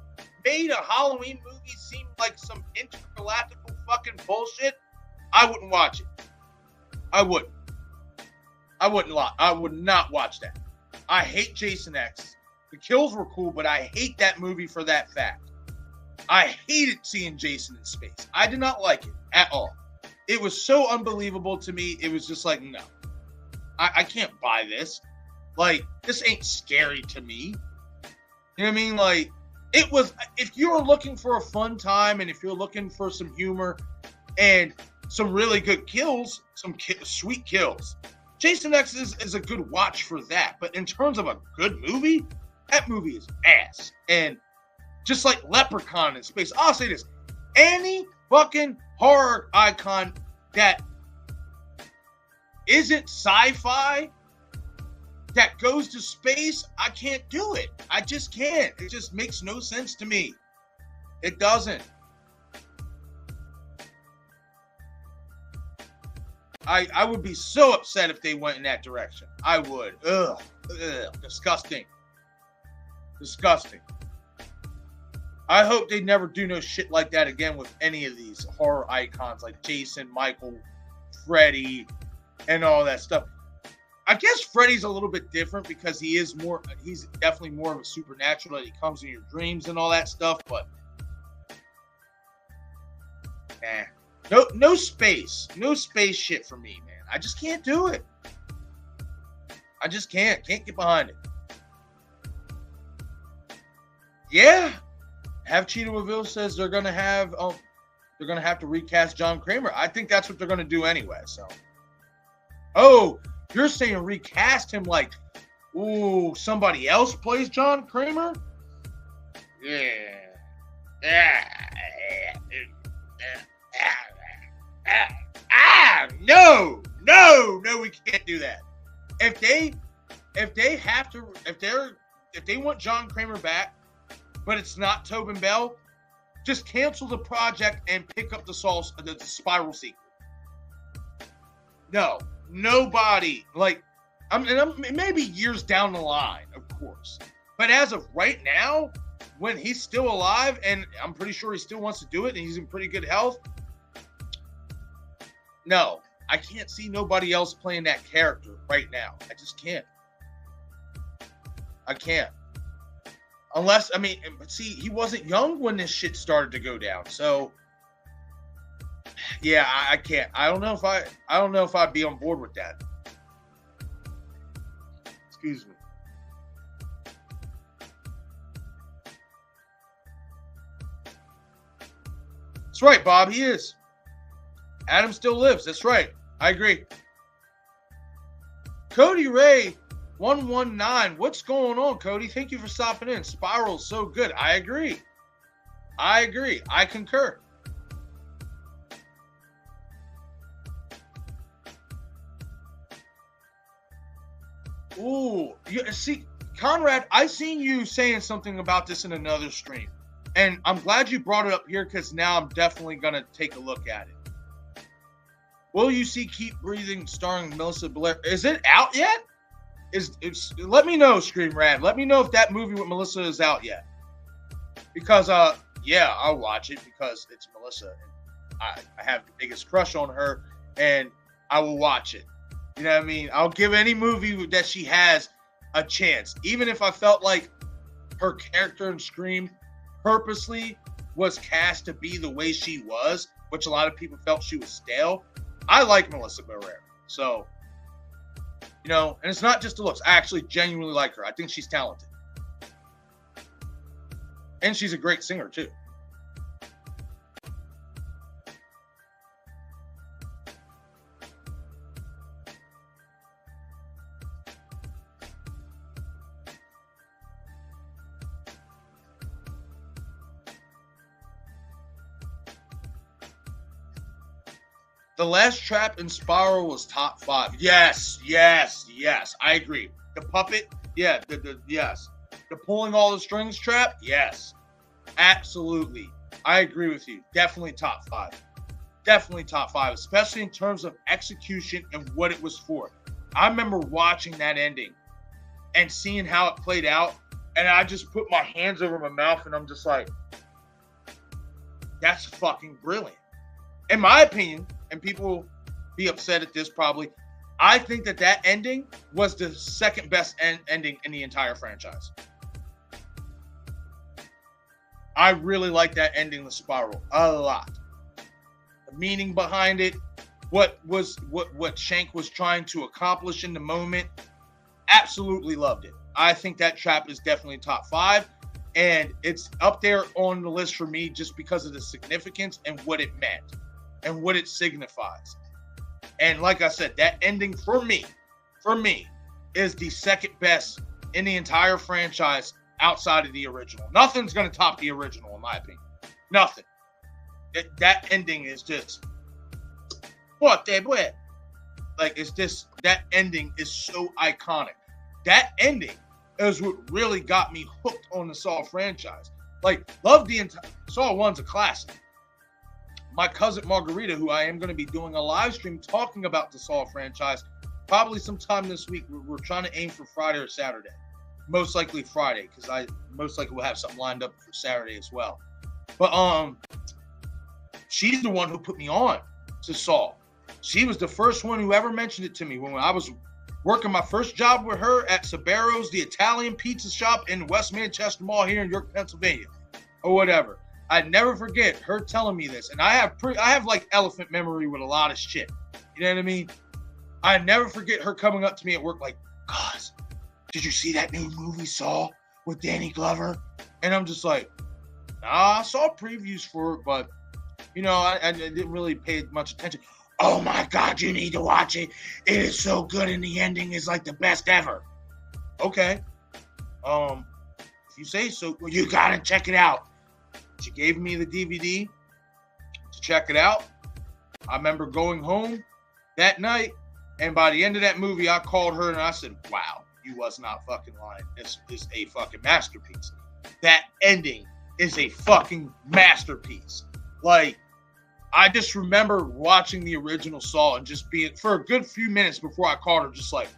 made a Halloween movie seem like some intergalactical fucking bullshit, I wouldn't watch it. I would not watch that. I hate Jason X. The kills were cool, but I hate that movie for that fact. I hated seeing Jason in space. I did not like it at all. It was so unbelievable to me. It was just like, no. I can't buy this. Like, this ain't scary to me. You know what I mean? Like, it was, if you're looking for a fun time and if you're looking for some humor and some really good kills, some sweet kills, Jason X is a good watch for that. But in terms of a good movie, that movie is ass. And just like Leprechaun in space, I'll say this. Any fucking horror icon that isn't sci-fi, that goes to space, I can't do it. I just can't. It just makes no sense to me. It doesn't. I would be so upset if they went in that direction. I would. Ugh. Disgusting. Disgusting. I hope they never do no shit like that again with any of these horror icons like Jason, Michael, Freddy, and all that stuff. I guess Freddy's a little bit different because he's definitely more of a supernatural, that he comes in your dreams and all that stuff, but no space shit for me, man. I just can't do it. I just can't get behind it. Yeah, Have Cheetah Reveal says they're gonna have to recast John Kramer. I think that's what they're gonna do anyway. So, oh, you're saying recast him like, ooh, somebody else plays John Kramer? No, we can't do that. If they want John Kramer back, but it's not Tobin Bell, just cancel the project and pick up the Spiral sequel. No, nobody, like, maybe years down the line, of course. But as of right now, when he's still alive, and I'm pretty sure he still wants to do it, and he's in pretty good health, no, I can't see nobody else playing that character right now. I just can't. I can't. Unless, but see, he wasn't young when this shit started to go down. So, yeah, I can't. I don't know if I'd be on board with that. Excuse me. That's right, Bob. He is. Adam still lives. That's right. I agree. Cody Ray 119. What's going on, Cody? Thank you for stopping in. Spiral's so good. I agree. I concur. Ooh, see, Conrad, I seen you saying something about this in another stream, and I'm glad you brought it up here because now I'm definitely gonna take a look at it. Will you see Keep Breathing starring Melissa Blair? Is it out yet? Let me know, Scream Rad. Let me know if that movie with Melissa is out yet. Because yeah, I'll watch it because it's Melissa. I have the biggest crush on her, and I will watch it. You know what I mean? I'll give any movie that she has a chance. Even if I felt like her character in Scream purposely was cast to be the way she was, which a lot of people felt she was stale. I like Melissa Barrera. So, and it's not just the looks. I actually genuinely like her. I think she's talented. And she's a great singer, too. The Last Trap in Spiral was top 5. Yes. I agree. The puppet, yeah, yes. The pulling all the strings trap, yes. Absolutely. I agree with you. Definitely top 5. Definitely top 5, especially in terms of execution and what it was for. I remember watching that ending and seeing how it played out, and I just put my hands over my mouth and I'm just like, that's fucking brilliant. In my opinion, and people will be upset at this probably, I think that ending was the second best ending in the entire franchise. I really like that ending, The Spiral, a lot. The meaning behind it, what Shank was trying to accomplish in the moment, absolutely loved it. I think that trap is definitely top 5, and it's up there on the list for me just because of the significance and what it meant and what it signifies. And like I said, that ending for me, is the second best in the entire franchise outside of the original. Nothing's going to top the original, in my opinion. Nothing. That ending is just, what the boy? Like, it's just, that ending is so iconic. That ending is what really got me hooked on the Saw franchise. Like, love the entire, Saw 1's a classic. My cousin Margarita, who I am going to be doing a live stream talking about the Saw franchise, probably sometime this week. We're trying to aim for Friday or Saturday. Most likely Friday, because I most likely will have something lined up for Saturday as well. But she's the one who put me on to Saw. She was the first one who ever mentioned it to me when I was working my first job with her at Sabero's, the Italian pizza shop in West Manchester Mall here in York, Pennsylvania, or whatever. I'd never forget her telling me this, and I have like elephant memory with a lot of shit. You know what I mean? I never forget her coming up to me at work like, "Cuz, did you see that new movie Saw with Danny Glover?" And I'm just like, "Nah, I saw previews for it, but you know, I didn't really pay much attention." "Oh my God, you need to watch it. It is so good, and the ending is like the best ever." Okay, if you say so, well, you gotta check it out. She gave me the DVD to check it out. I remember going home that night, and by the end of that movie, I called her and I said, "Wow, you was not fucking lying. This is a fucking masterpiece. That ending is a fucking masterpiece." Like, I just remember watching the original Saw and just being, for a good few minutes before I called her, just like,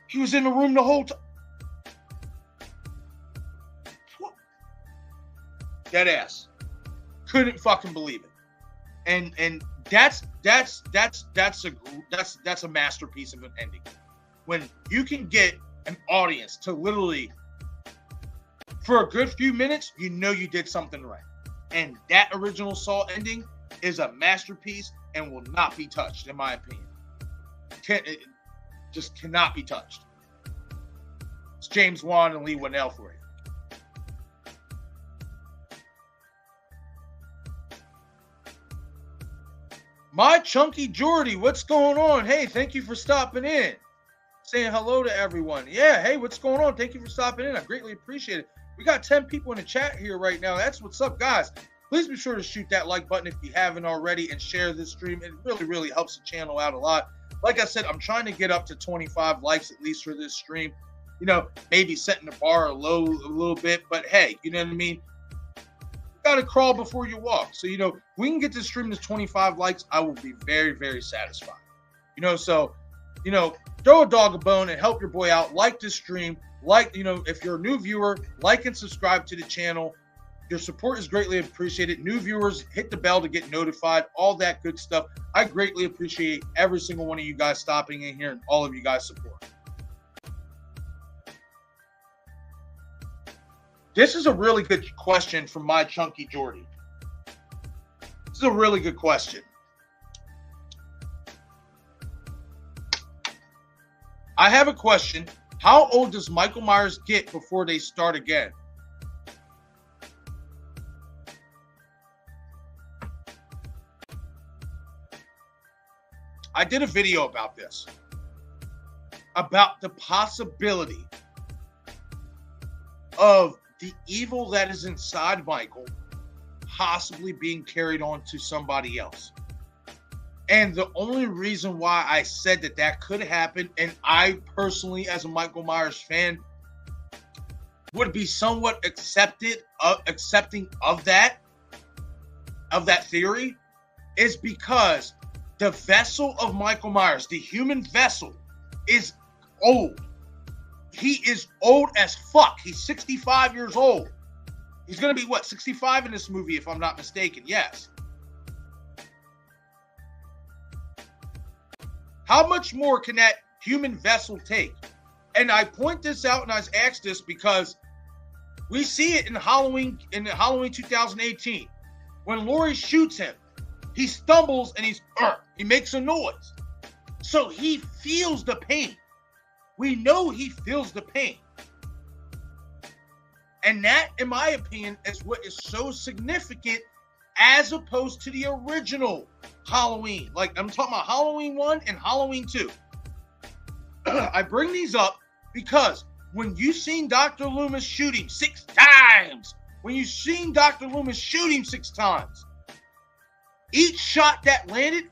he was in the room the whole time. Dead ass. Couldn't fucking believe it. And that's a masterpiece of an ending. When you can get an audience to literally, for a good few minutes, you know you did something right. And that original Saw ending is a masterpiece and will not be touched, in my opinion. It just cannot be touched. It's James Wan and Lee Winnell for you. My Chunky Jordy, what's going on? Hey, thank you for stopping in. Saying hello to everyone. Yeah, hey, what's going on? Thank you for stopping in. I greatly appreciate it. We got 10 people in the chat here right now. That's what's up, guys. Please be sure to shoot that like button if you haven't already and share this stream. It really, really helps the channel out a lot. Like I said, I'm trying to get up to 25 likes at least for this stream. You know, maybe setting the bar low a little bit, but hey, you know what I mean? You got to crawl before you walk. So, you know, if we can get this stream to 25 likes, I will be very, very satisfied. You know, so, you know, throw a dog a bone and help your boy out. Like this stream. Like, you know, if you're a new viewer, like and subscribe to the channel. Your support is greatly appreciated. New viewers, hit the bell to get notified. All that good stuff. I greatly appreciate every single one of you guys stopping in here and all of you guys' support. This is a really good question from My Chunky Jordy. This is a really good question. I have a question. How old does Michael Myers get before they start again? I did a video about this. About the possibility of the evil that is inside Michael possibly being carried on to somebody else. And the only reason why I said that could happen, and I personally, as a Michael Myers fan, would be somewhat accepting of that theory, is because the vessel of Michael Myers, the human vessel, is old. He is old as fuck. He's 65 years old. He's going to be, 65 in this movie, if I'm not mistaken. Yes. How much more can that human vessel take? And I point this out and I was asked this because we see it in Halloween 2018. When Laurie shoots him, he stumbles and he makes a noise. So he feels the pain. We know he feels the pain. And that, in my opinion, is what is so significant as opposed to the original Halloween. Like, I'm talking about Halloween 1 and Halloween 2. I bring these up because when you seen Dr. Loomis shoot him 6 times, each shot that landed,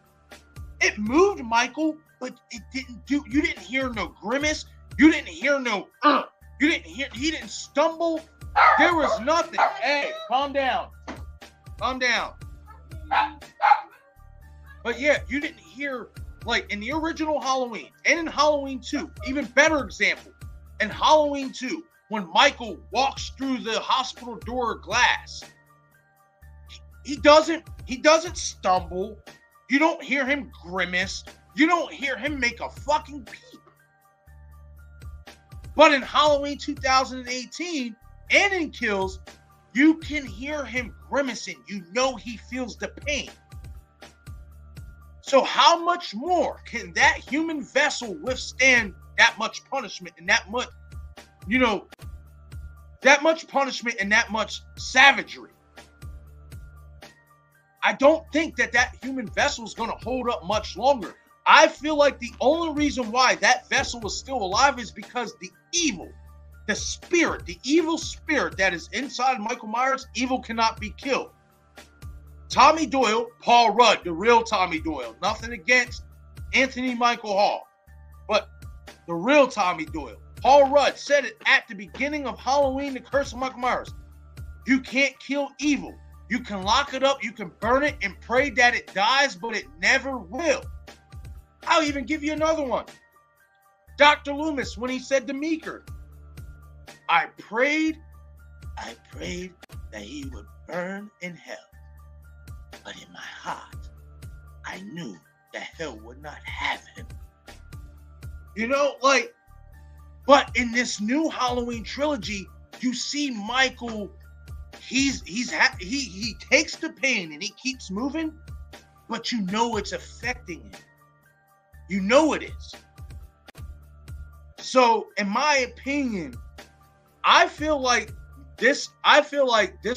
it moved Michael, but it didn't do, you didn't hear no grimace, you didn't hear no, he didn't stumble, there was nothing. Hey, calm down. But yeah, you didn't hear, like in the original Halloween and in Halloween 2, even better example, in Halloween 2, when Michael walks through the hospital door glass, he doesn't stumble. You don't hear him grimace. You don't hear him make a fucking peep. But in Halloween 2018 and in Kills, you can hear him grimacing. You know he feels the pain. So how much more can that human vessel withstand that much punishment and that much, that much punishment and that much savagery? I don't think that human vessel is going to hold up much longer. I feel like the only reason why that vessel is still alive is because the evil spirit that is inside Michael Myers, evil cannot be killed. Tommy Doyle, Paul Rudd, the real Tommy Doyle. Nothing against Anthony Michael Hall, but the real Tommy Doyle. Paul Rudd said it at the beginning of Halloween, The Curse of Michael Myers. You can't kill evil. You can lock it up, you can burn it and pray that it dies, but it never will. I'll even give you another one. Dr. Loomis, when he said to Meeker, I prayed that he would burn in hell. But in my heart, I knew that hell would not have him. But in this new Halloween trilogy, you see Michael, he takes the pain and he keeps moving, but you know it's affecting him. You know it is. So, in my opinion, I feel like this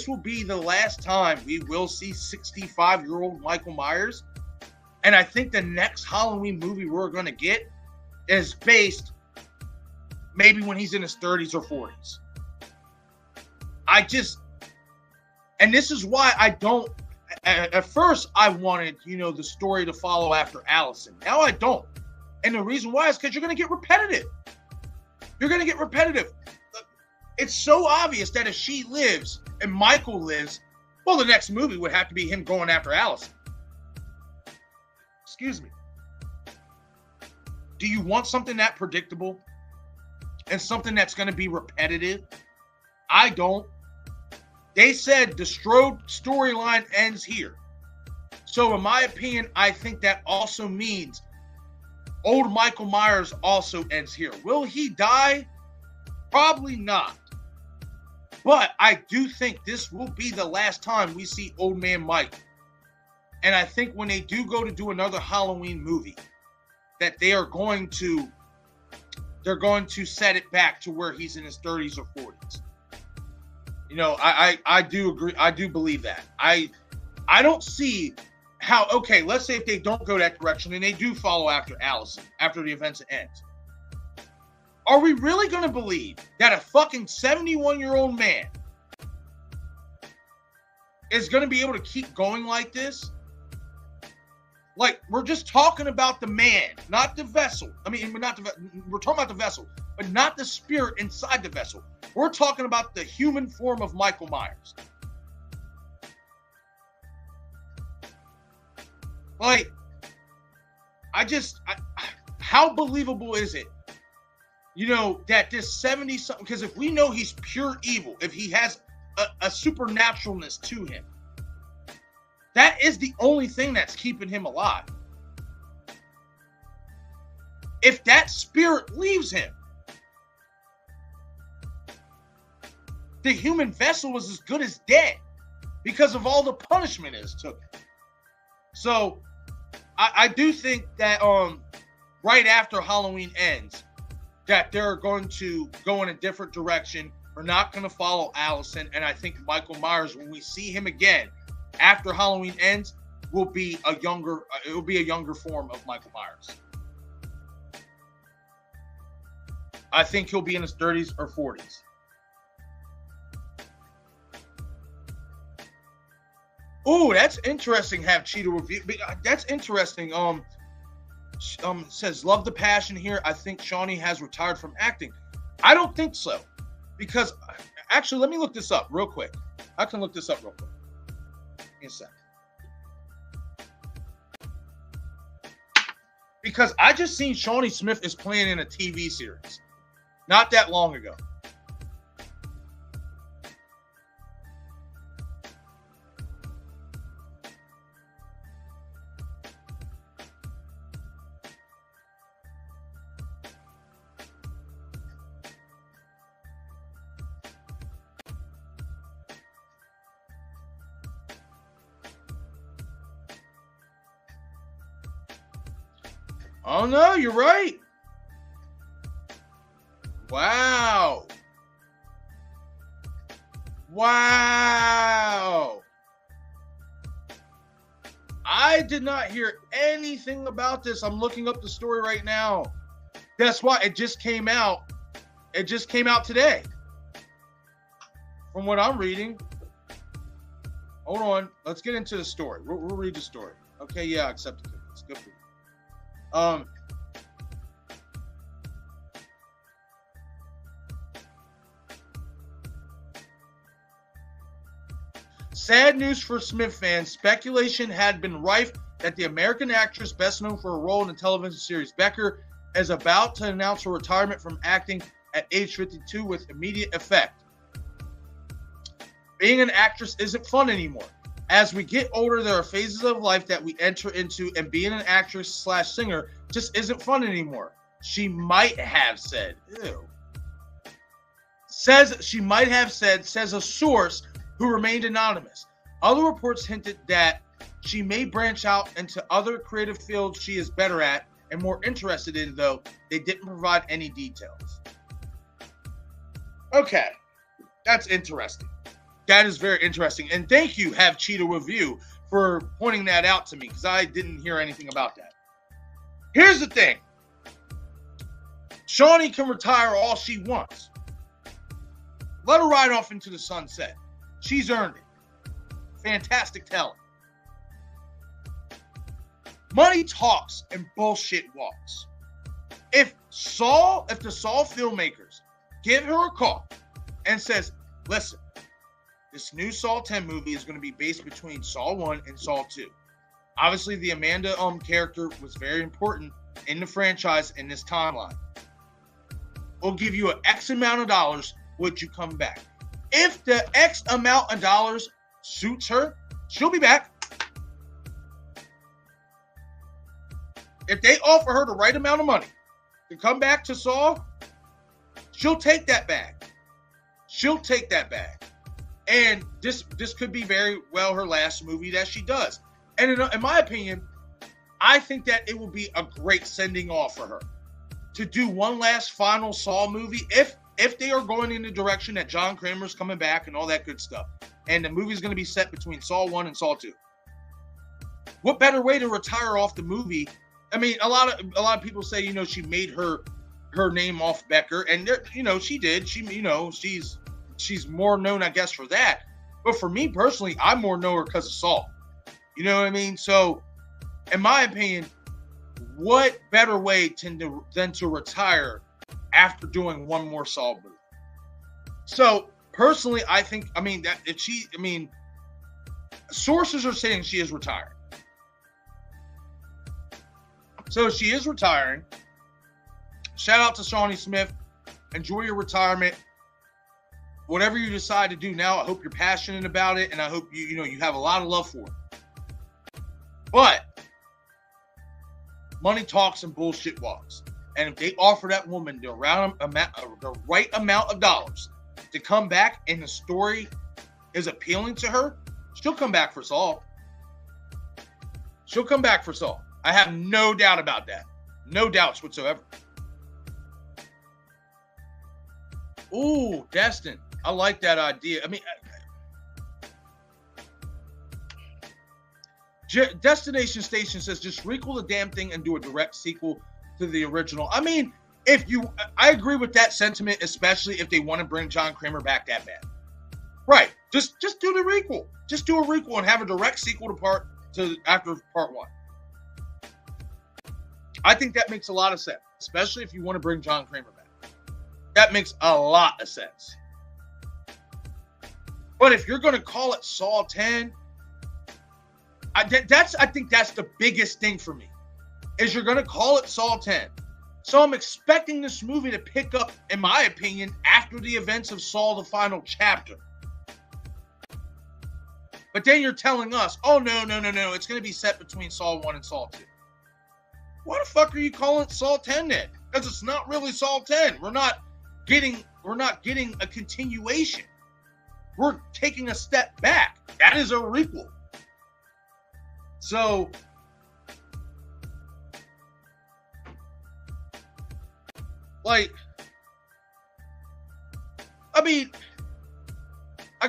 will be the last time we will see 65-year-old Michael Myers. And I think the next Halloween movie we're going to get is based maybe when he's in his 30s or 40s. And this is why I don't, at first I wanted, the story to follow after Allison. Now I don't. And the reason why is because you're going to get repetitive. It's so obvious that if she lives and Michael lives, well, the next movie would have to be him going after Allison. Excuse me. Do you want something that predictable and something that's going to be repetitive? I don't. They said the Strode storyline ends here. So in my opinion, I think that also means old Michael Myers also ends here. Will he die? Probably not. But I do think this will be the last time we see old man Mike. And I think when they do go to do another Halloween movie, that they're going to set it back to where he's in his 30s or 40s. I do agree. I do believe that. I don't see how, okay, let's say if they don't go that direction and they do follow after Allison, after the events ends. Are we really going to believe that a fucking 71-year-old man is going to be able to keep going like this. Like, we're just talking about the man, not the vessel. I mean, we're talking about the vessel, but not the spirit inside the vessel. We're talking about the human form of Michael Myers. Like, how believable is it, that this 70-something, because if we know he's pure evil, if he has a supernaturalness to him, that is the only thing that's keeping him alive. If that spirit leaves him, the human vessel is as good as dead because of all the punishment it took. So I do think that right after Halloween ends, that they're going to go in a different direction. We're not going to follow Allison, and I think Michael Myers, when we see him again after Halloween ends, will be a younger form of Michael Myers. I think he'll be in his 30s or 40s. Oh, that's interesting. Have Cheetah review. That's interesting. Says love the passion here. I think Shawnee has retired from acting. I don't think so, because actually, let me look this up real quick. I can look this up real quick. Give me a sec. Because I just seen Shawnee Smith is playing in a TV series not that long ago. Oh, no, you're right. Wow. Wow. I did not hear anything about this. I'm looking up the story right now. That's why it just came out. It just came out today. From what I'm reading. Hold on. Let's get into the story. We'll read the story. Okay, yeah, I accept it. It's good for you. Sad news for Smith fans. Speculation had been rife that the American actress best known for a role in the television series Becker is about to announce her retirement from acting at age 52 with immediate effect. Being an actress isn't fun anymore. As we get older, there are phases of life that we enter into, and being an actress/singer just isn't fun anymore. She might have said. Ew. Says a source who remained anonymous. Other reports hinted that she may branch out into other creative fields she is better at and more interested in, though they didn't provide any details. Okay, that's interesting. That is very interesting. And thank you, Have Cheetah Review, for pointing that out to me, because I didn't hear anything about that. Here's the thing. Shawnee can retire all she wants. Let her ride off into the sunset. She's earned it. Fantastic talent. Money talks and bullshit walks. If the Saw filmmakers give her a call and says, listen, this new Saw 10 movie is going to be based between Saw 1 and Saw 2. Obviously, the Amanda character was very important in the franchise in this timeline. We'll give you an X amount of dollars. Would you come back? If the X amount of dollars suits her, she'll be back. If they offer her the right amount of money to come back to Saw, she'll take that bag. She'll take that bag. And this could be very well her last movie that she does. And in my opinion, I think that it will be a great sending off for her to do one last final Saw movie if they are going in the direction that John Kramer's coming back and all that good stuff. And the movie's going to be set between Saw 1 and Saw 2. What better way to retire off the movie? I mean, a lot of people say, she made her name off Becker, and she did. She's more known, I guess, for that. But for me personally, I more know her because of Saul. You know what I mean? So, in my opinion, what better way than to retire after doing one more Saul movie? So, personally, I think, sources are saying she is retiring. So, she is retiring. Shout out to Shawnee Smith. Enjoy your retirement. Whatever you decide to do now, I hope you're passionate about it, and I hope you have a lot of love for it. But money talks and bullshit walks. And if they offer that woman the right amount of dollars to come back and the story is appealing to her, she'll come back for Saul. She'll come back for Saul. I have no doubt about that. No doubts whatsoever. Ooh, Destin. I like that idea. Destination Station says just requel the damn thing and do a direct sequel to the original. I mean, I agree with that sentiment, especially if they want to bring John Kramer back that bad. Right. Just do the requel. Just do a requel and have a direct sequel after part one. I think that makes a lot of sense, especially if you want to bring John Kramer back. That makes a lot of sense. But if you're going to call it Saw 10, I think that's the biggest thing for me, is you're going to call it Saw 10. So I'm expecting this movie to pick up, in my opinion, after the events of Saw the Final Chapter. But then you're telling us, oh, no, it's going to be set between Saw 1 and Saw 2. Why the fuck are you calling it Saw 10 then? Because it's not really Saw 10. We're not getting a continuation. We're taking a step back. That is a requel. So, I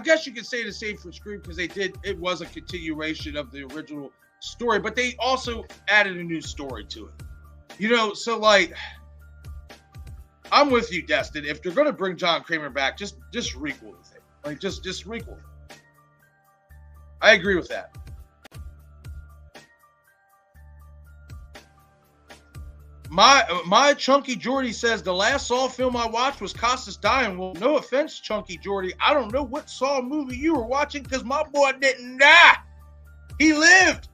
guess you could say the same for Scream because it was a continuation of the original story, but they also added a new story to it. So I'm with you, Destin. If they're going to bring John Kramer back, just requel the thing. Just requel. I agree with that. My Chunky Jordy says the last Saw film I watched was Costas dying. Well, no offense, Chunky Jordy. I don't know what Saw movie you were watching because my boy didn't die. He lived.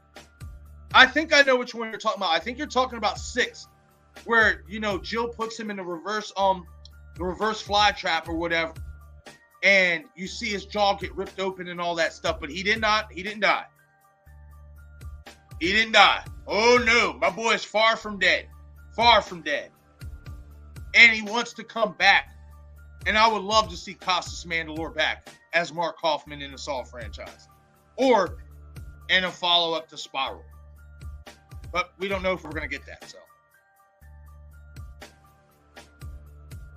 I think I know which one you're talking about. I think you're talking about 6, where Jill puts him in the reverse fly trap or whatever. And you see his jaw get ripped open and all that stuff, but he didn't die. He didn't die. Oh no, my boy is far from dead. Far from dead. And he wants to come back. And I would love to see Costas Mandylor back as Mark Kaufman in the Saw franchise. Or in a follow-up to Spiral. But we don't know if we're going to get that, so.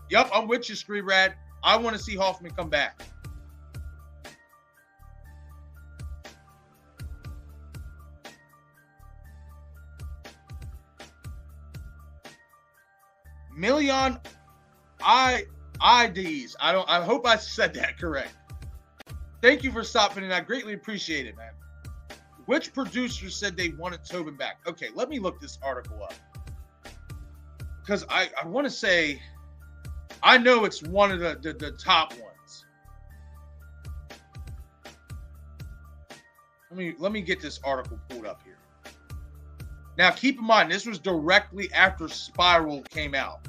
Yep, I'm with you, Scree Rad. I want to see Hoffman come back. Million IDs. I hope I said that correct. Thank you for stopping in. I greatly appreciate it, man. Which producer said they wanted Tobin back? Okay, let me look this article up. Because I want to say, I know it's one of the top ones. Let me get this article pulled up here. Now, keep in mind, this was directly after Spiral came out.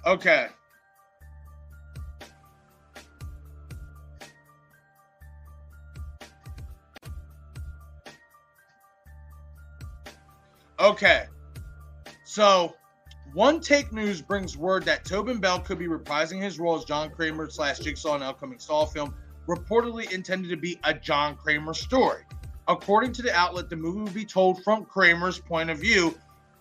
Okay. Okay. So, One Take News brings word that Tobin Bell could be reprising his role as John Kramer / Jigsaw in an upcoming Saw film, reportedly intended to be a John Kramer story. According to the outlet, the movie will be told from Kramer's point of view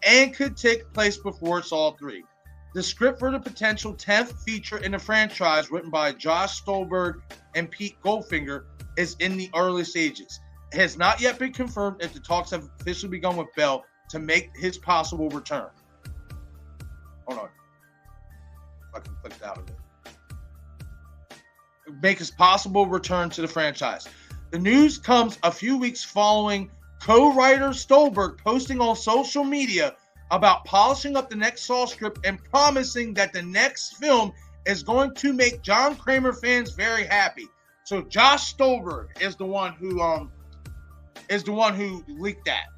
and could take place before Saw 3. The script for the potential 10th feature in the franchise, written by Josh Stolberg and Pete Goldfinger, is in the early stages. It has not yet been confirmed if the talks have officially begun with Bell to make his possible return. Hold on. I can click out of it. Make his possible return to the franchise. The news comes a few weeks following co-writer Stolberg posting on social media about polishing up the next Saw script and promising that the next film is going to make John Kramer fans very happy. So Josh Stolberg is the one who leaked that.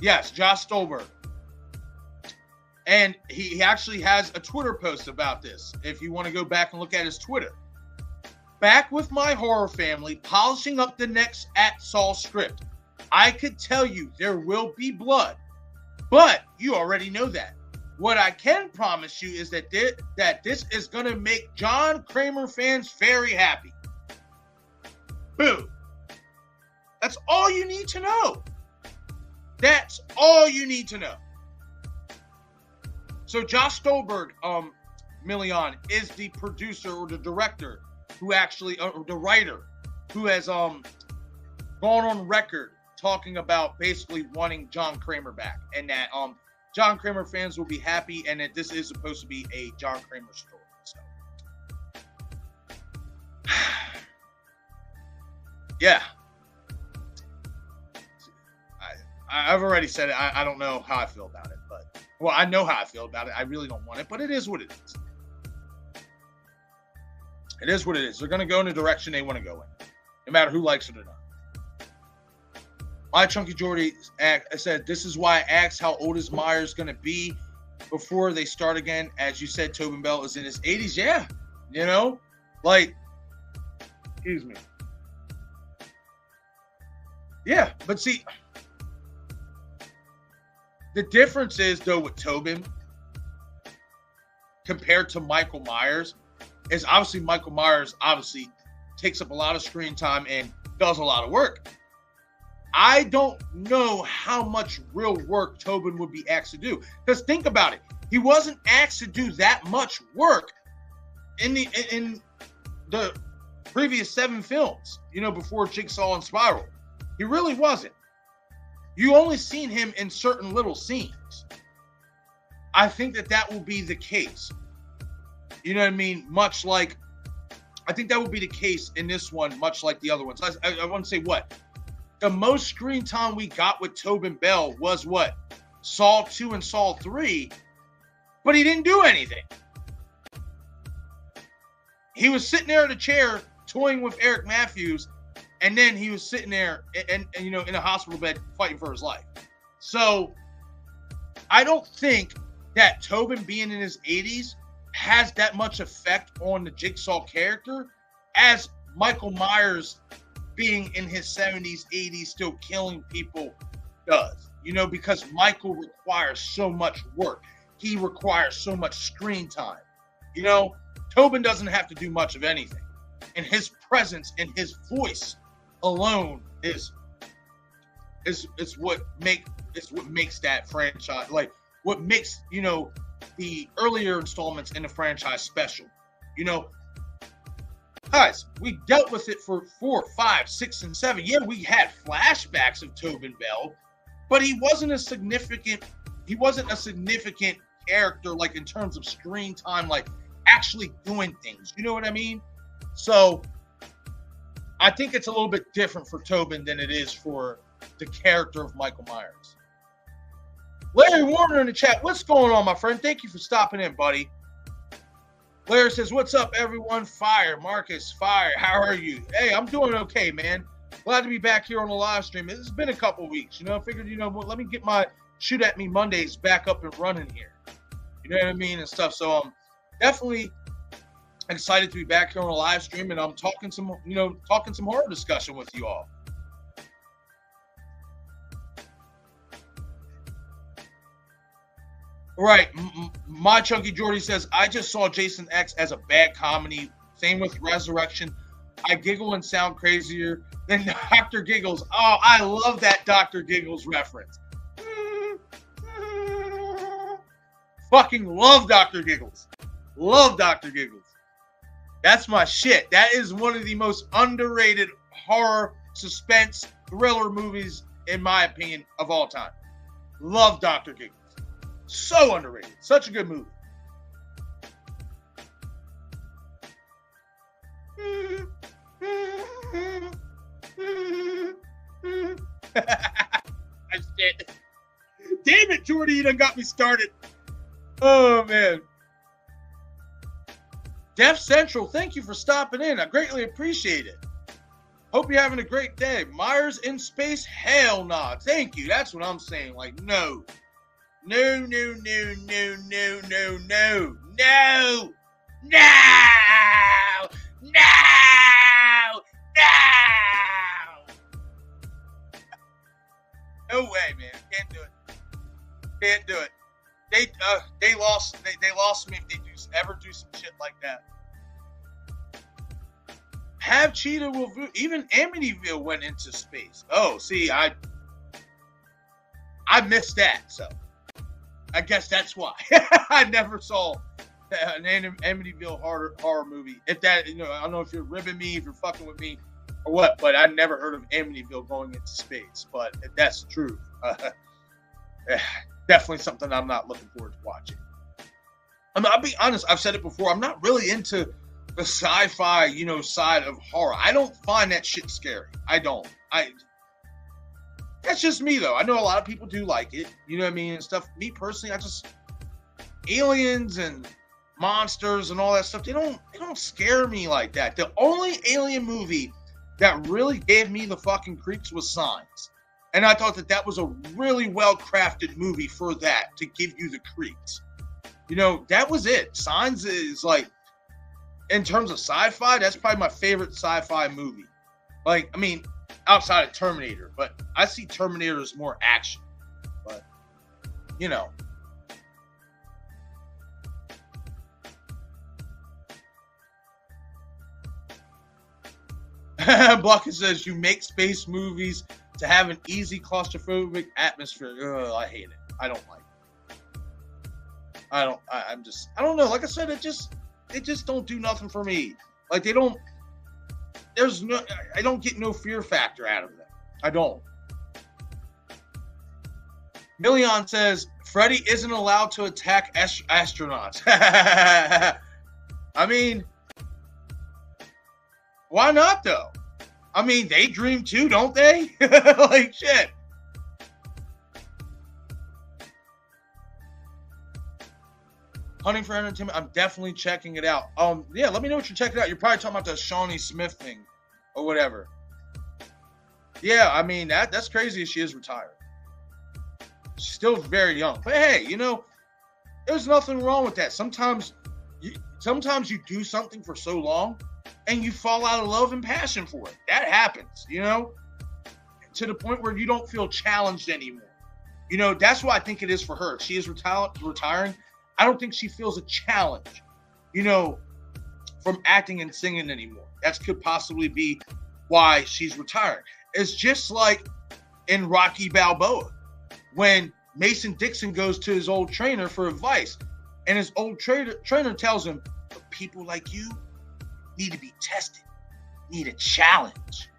Yes, Josh Stolberg. And he actually has a Twitter post about this, if you want to go back and look at his Twitter. Back with my horror family, polishing up the next Saw script. I could tell you there will be blood, but you already know that. What I can promise you is that this is going to make John Kramer fans very happy. Boom. That's all you need to know. That's all you need to know. So Josh Stolberg, Milian, is the producer or the director who actually, the writer who has gone on record talking about basically wanting John Kramer back, and that John Kramer fans will be happy, and that this is supposed to be a John Kramer story. So, yeah. I've already said it. I don't know how I feel about it, but well, I know how I feel about it. I really don't want it, but it is what it is. It is what it is. They're going to go in the direction they want to go in, no matter who likes it or not. My Chunky Jordy said, this is why I asked how old is Myers going to be before they start again. As you said, Tobin Bell is in his 80s. Yeah, you know, like, excuse me. Yeah, but see, the difference is, though, with Tobin compared to Michael Myers is obviously Michael Myers obviously takes up a lot of screen time and does a lot of work. I don't know how much real work Tobin would be asked to do. Because think about it. He wasn't asked to do that much work in the previous 7 films, you know, before Jigsaw and Spiral. He really wasn't. You only seen him in certain little scenes. I think that will be the case. You know what I mean? Much like, I think that will be the case in this one, much like the other ones. I want to say what? The most screen time we got with Tobin Bell was what? Saw 2 and Saw 3. But he didn't do anything. He was sitting there in a chair toying with Eric Matthews, and then he was sitting there and you know, in a hospital bed fighting for his life. So I don't think that Tobin being in his 80s has that much effect on the Jigsaw character as Michael Myers being in his 70s, 80s, still killing people does. You know, because Michael requires so much work. He requires so much screen time. You know, Tobin doesn't have to do much of anything. And his presence and his voice alone is what makes that franchise, like what makes, you know, the earlier installments in the franchise special. You know, guys, we dealt with it for 4, 5, 6, and 7. Yeah, we had flashbacks of Tobin Bell, but he wasn't a significant character, like in terms of screen time, like actually doing things. You know what I mean? So I think it's a little bit different for Tobin than it is for the character of Michael Myers. Larry Warner in the chat. What's going on, my friend? Thank you for stopping in, buddy. Larry says, what's up, everyone? Fire. Marcus, fire. How are you? Hey, I'm doing okay, man. Glad to be back here on the live stream. It's been a couple weeks. You know, I figured, you know, let me get my Shoot At Me Mondays back up and running here. You know what I mean? And stuff. So definitely excited to be back here on a live stream, and I'm talking some horror discussion with you all. Right. My Chunky Jordy says, I just saw Jason X as a bad comedy. Same with Resurrection. I giggle and sound crazier than Dr. Giggles. Oh, I love that Dr. Giggles reference. Fucking love Dr. Giggles. Love Dr. Giggles. That's my shit. That is one of the most underrated horror, suspense, thriller movies, in my opinion, of all time. Love Dr. Giggles. So underrated. Such a good movie. Shit. Damn it, Jordy, you done got me started. Oh, man. Death Central, thank you for stopping in. I greatly appreciate it. Hope you're having a great day. Myers in space? Hell nah. Thank you. That's what I'm saying. Like, no. No, no, no, no, no, no, no. No. No. No. No. No way, man. Can't do it. Can't do it. They lost me if they ever do some shit like that. Have Cheetah will even Amityville went into space. Oh, see, I missed that, so I guess that's why. I never saw an Amityville horror movie. If that, I don't know if you're ribbing me, if you're fucking with me, or what, but I never heard of Amityville going into space. But if that's true, definitely something I'm not looking forward to watching. I'll be honest, I've said it before, I'm not really into the sci-fi, side of horror. I don't find that shit scary. I don't. That's just me, though. I know a lot of people do like it, you know what I mean, and stuff. Me personally, aliens and monsters and all that stuff, they don't scare me like that. The only alien movie that really gave me the fucking creeps was Signs. And I thought that was a really well-crafted movie for that, to give you the creeps. That was it. Signs is like, in terms of sci-fi, that's probably my favorite sci-fi movie. Like, I mean, outside of Terminator, but I see Terminator as more action. But, Blocker says, you make space movies to have an easy claustrophobic atmosphere. Ugh, I hate it. I don't like it. I don't know. Like I said, it just don't do nothing for me. Like, I don't get no fear factor out of them. I don't. Million says, Freddy isn't allowed to attack astronauts. I mean, why not, though? I mean, they dream too, don't they? Like, shit. Hunting for Entertainment, I'm definitely checking it out. Yeah, let me know what you're checking out. You're probably talking about the Shawnee Smith thing or whatever. Yeah, I mean, that's crazy if she is retired. She's still very young. But hey, there's nothing wrong with that. Sometimes you do something for so long and you fall out of love and passion for it. That happens, to the point where you don't feel challenged anymore. That's what I think it is for her. She is retiring. I don't think she feels a challenge, from acting and singing anymore. That could possibly be why she's retiring. It's just like in Rocky Balboa, when Mason Dixon goes to his old trainer for advice, and his old trainer tells him, people like you need to be tested, need a challenge.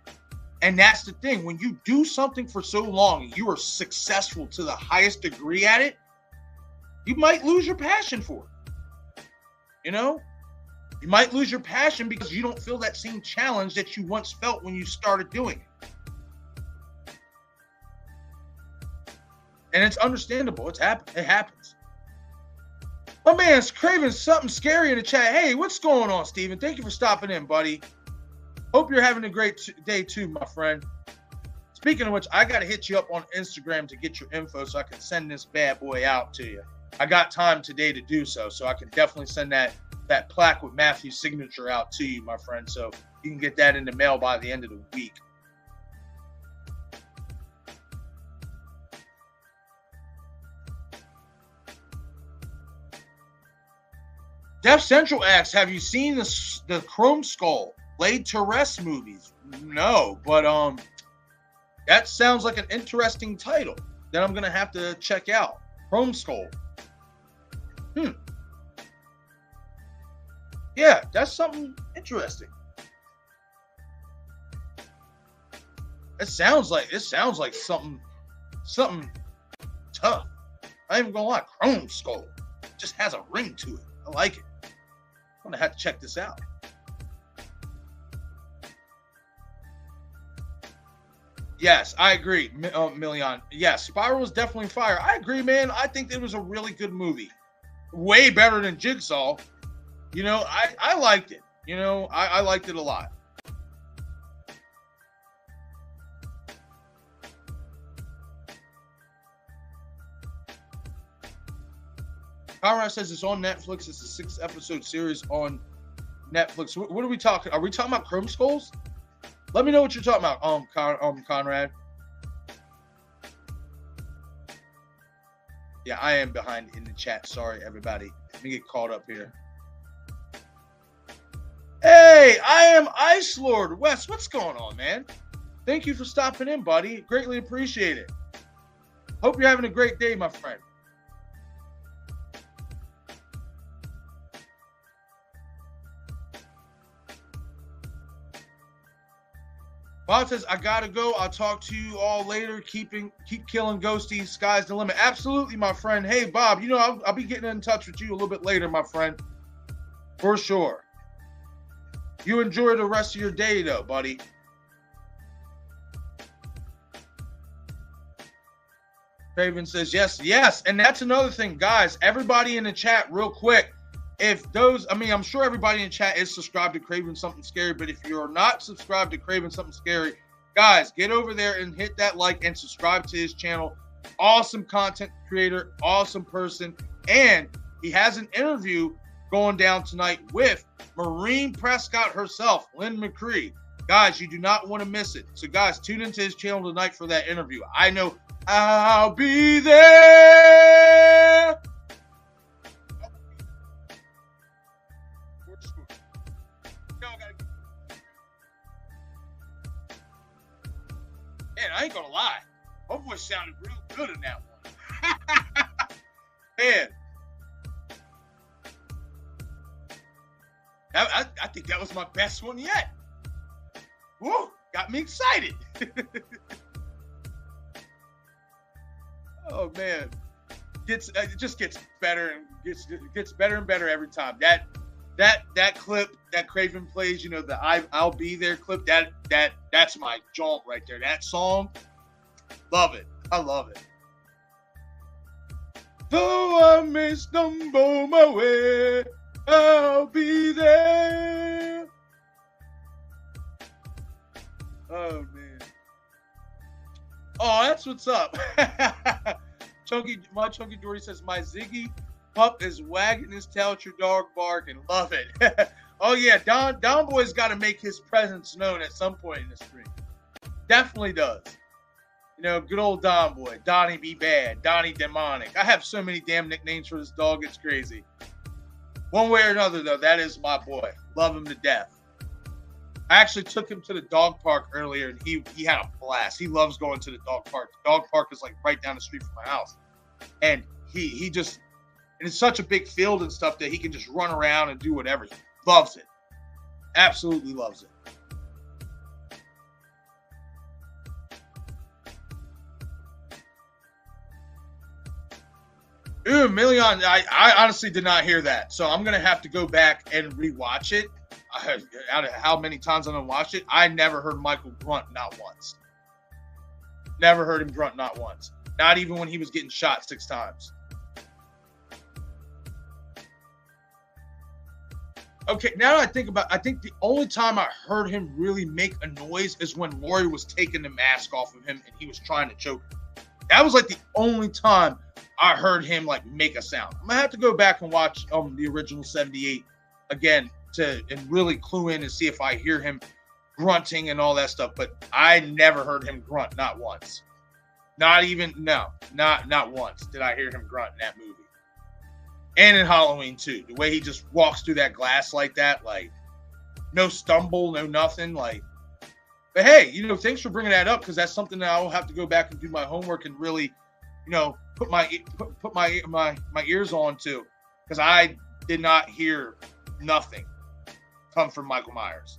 And that's the thing. When you do something for so long and you are successful to the highest degree at it, you might lose your passion for it. You might lose your passion because you don't feel that same challenge that you once felt when you started doing it. And it's understandable. It happens. My man's craving something scary in the chat. Hey, what's going on, Steven? Thank you for stopping in, buddy. Hope you're having a great day too, my friend. Speaking of which, I got to hit you up on Instagram to get your info so I can send this bad boy out to you. I got time today to do so I can definitely send that that plaque with Matthew's signature out to you, my friend. So you can get that in the mail by the end of the week. Death Central asks, have you seen the Chrome Skull Laid to Rest movies? No, but that sounds like an interesting title that I'm gonna have to check out. Chrome Skull. Yeah, that's something interesting. It sounds like something tough. I ain't even gonna lie, Chrome Skull just has a ring to it. I like it. I'm gonna have to check this out. Yes, I agree, Million. Yes, Spiral is definitely fire. I agree, man. I think it was a really good movie. Way better than Jigsaw. You know, I liked it. You know, I liked it a lot. Conrad says it's on Netflix. It's a 6-episode series on Netflix. What are we talking? Are we talking about Chrome Skulls? Let me know what you're talking about, Conrad. Yeah, I am behind in the chat. Sorry, everybody. Let me get caught up here. Hey, I am Ice Lord. Wes, what's going on, man? Thank you for stopping in, buddy. Greatly appreciate it. Hope you're having a great day, my friend. Bob says, I gotta go. I'll talk to you all later. Keep killing ghosties. Sky's the limit. Absolutely, my friend. Hey, Bob, you know, I'll be getting in touch with you a little bit later, my friend. For sure. You enjoy the rest of your day, though, buddy. Craven says, yes. And that's another thing, guys. Everybody in the chat, real quick. I'm sure everybody in chat is subscribed to Craven Something Scary, but if you're not subscribed to Craven Something Scary, guys, get over there and hit that like and subscribe to his channel. Awesome content creator, awesome person, and he has an interview going down tonight with Maureen Prescott herself, Lynn McCree. Guys, you do not want to miss it. So, guys, tune into his channel tonight for that interview. I know I'll be there. Man, I ain't gonna lie. My voice sounded real good in that one. Man. I think that was my best one yet. Woo, got me excited. Oh man, it just gets better and gets better and better every time. That clip that Craven plays, you know, the I'll Be There clip, that's my jaunt right there. That song, love it. I love it. Though I may stumble my way, I'll be there. Oh man. Oh, that's what's up. Chunky Dory says, my Ziggy pup is wagging his tail at your dog barking. Love it. Oh yeah, Don Boy's got to make his presence known at some point in the stream. Definitely does. You know, good old Don Boy. Donnie Be Bad. Donnie Demonic. I have so many damn nicknames for this dog. It's crazy. One way or another, though, that is my boy. Love him to death. I actually took him to the dog park earlier, and he had a blast. He loves going to the dog park. The dog park is like right down the street from my house. And he just, and it's such a big field and stuff that he can just run around and do whatever. He loves it. Absolutely loves it. Ooh, Million, I honestly did not hear that. So I'm going to have to go back and rewatch it. Out of how many times I've watched it, I never heard Michael grunt, not once. Never heard him grunt, not once. Not even when he was getting shot 6 times. Okay, now that I think about it, I think the only time I heard him really make a noise is when Lori was taking the mask off of him and he was trying to choke her. That was like the only time I heard him like make a sound. I'm gonna have to go back and watch the original 78 again and really clue in and see if I hear him grunting and all that stuff. But I never heard him grunt, not once. Not once did I hear him grunt in that movie. And in Halloween too, the way he just walks through that glass like that, like no stumble, no nothing, like. But hey, thanks for bringing that up, because that's something that I'll have to go back and do my homework and really, put my ears on to, because I did not hear nothing come from Michael Myers.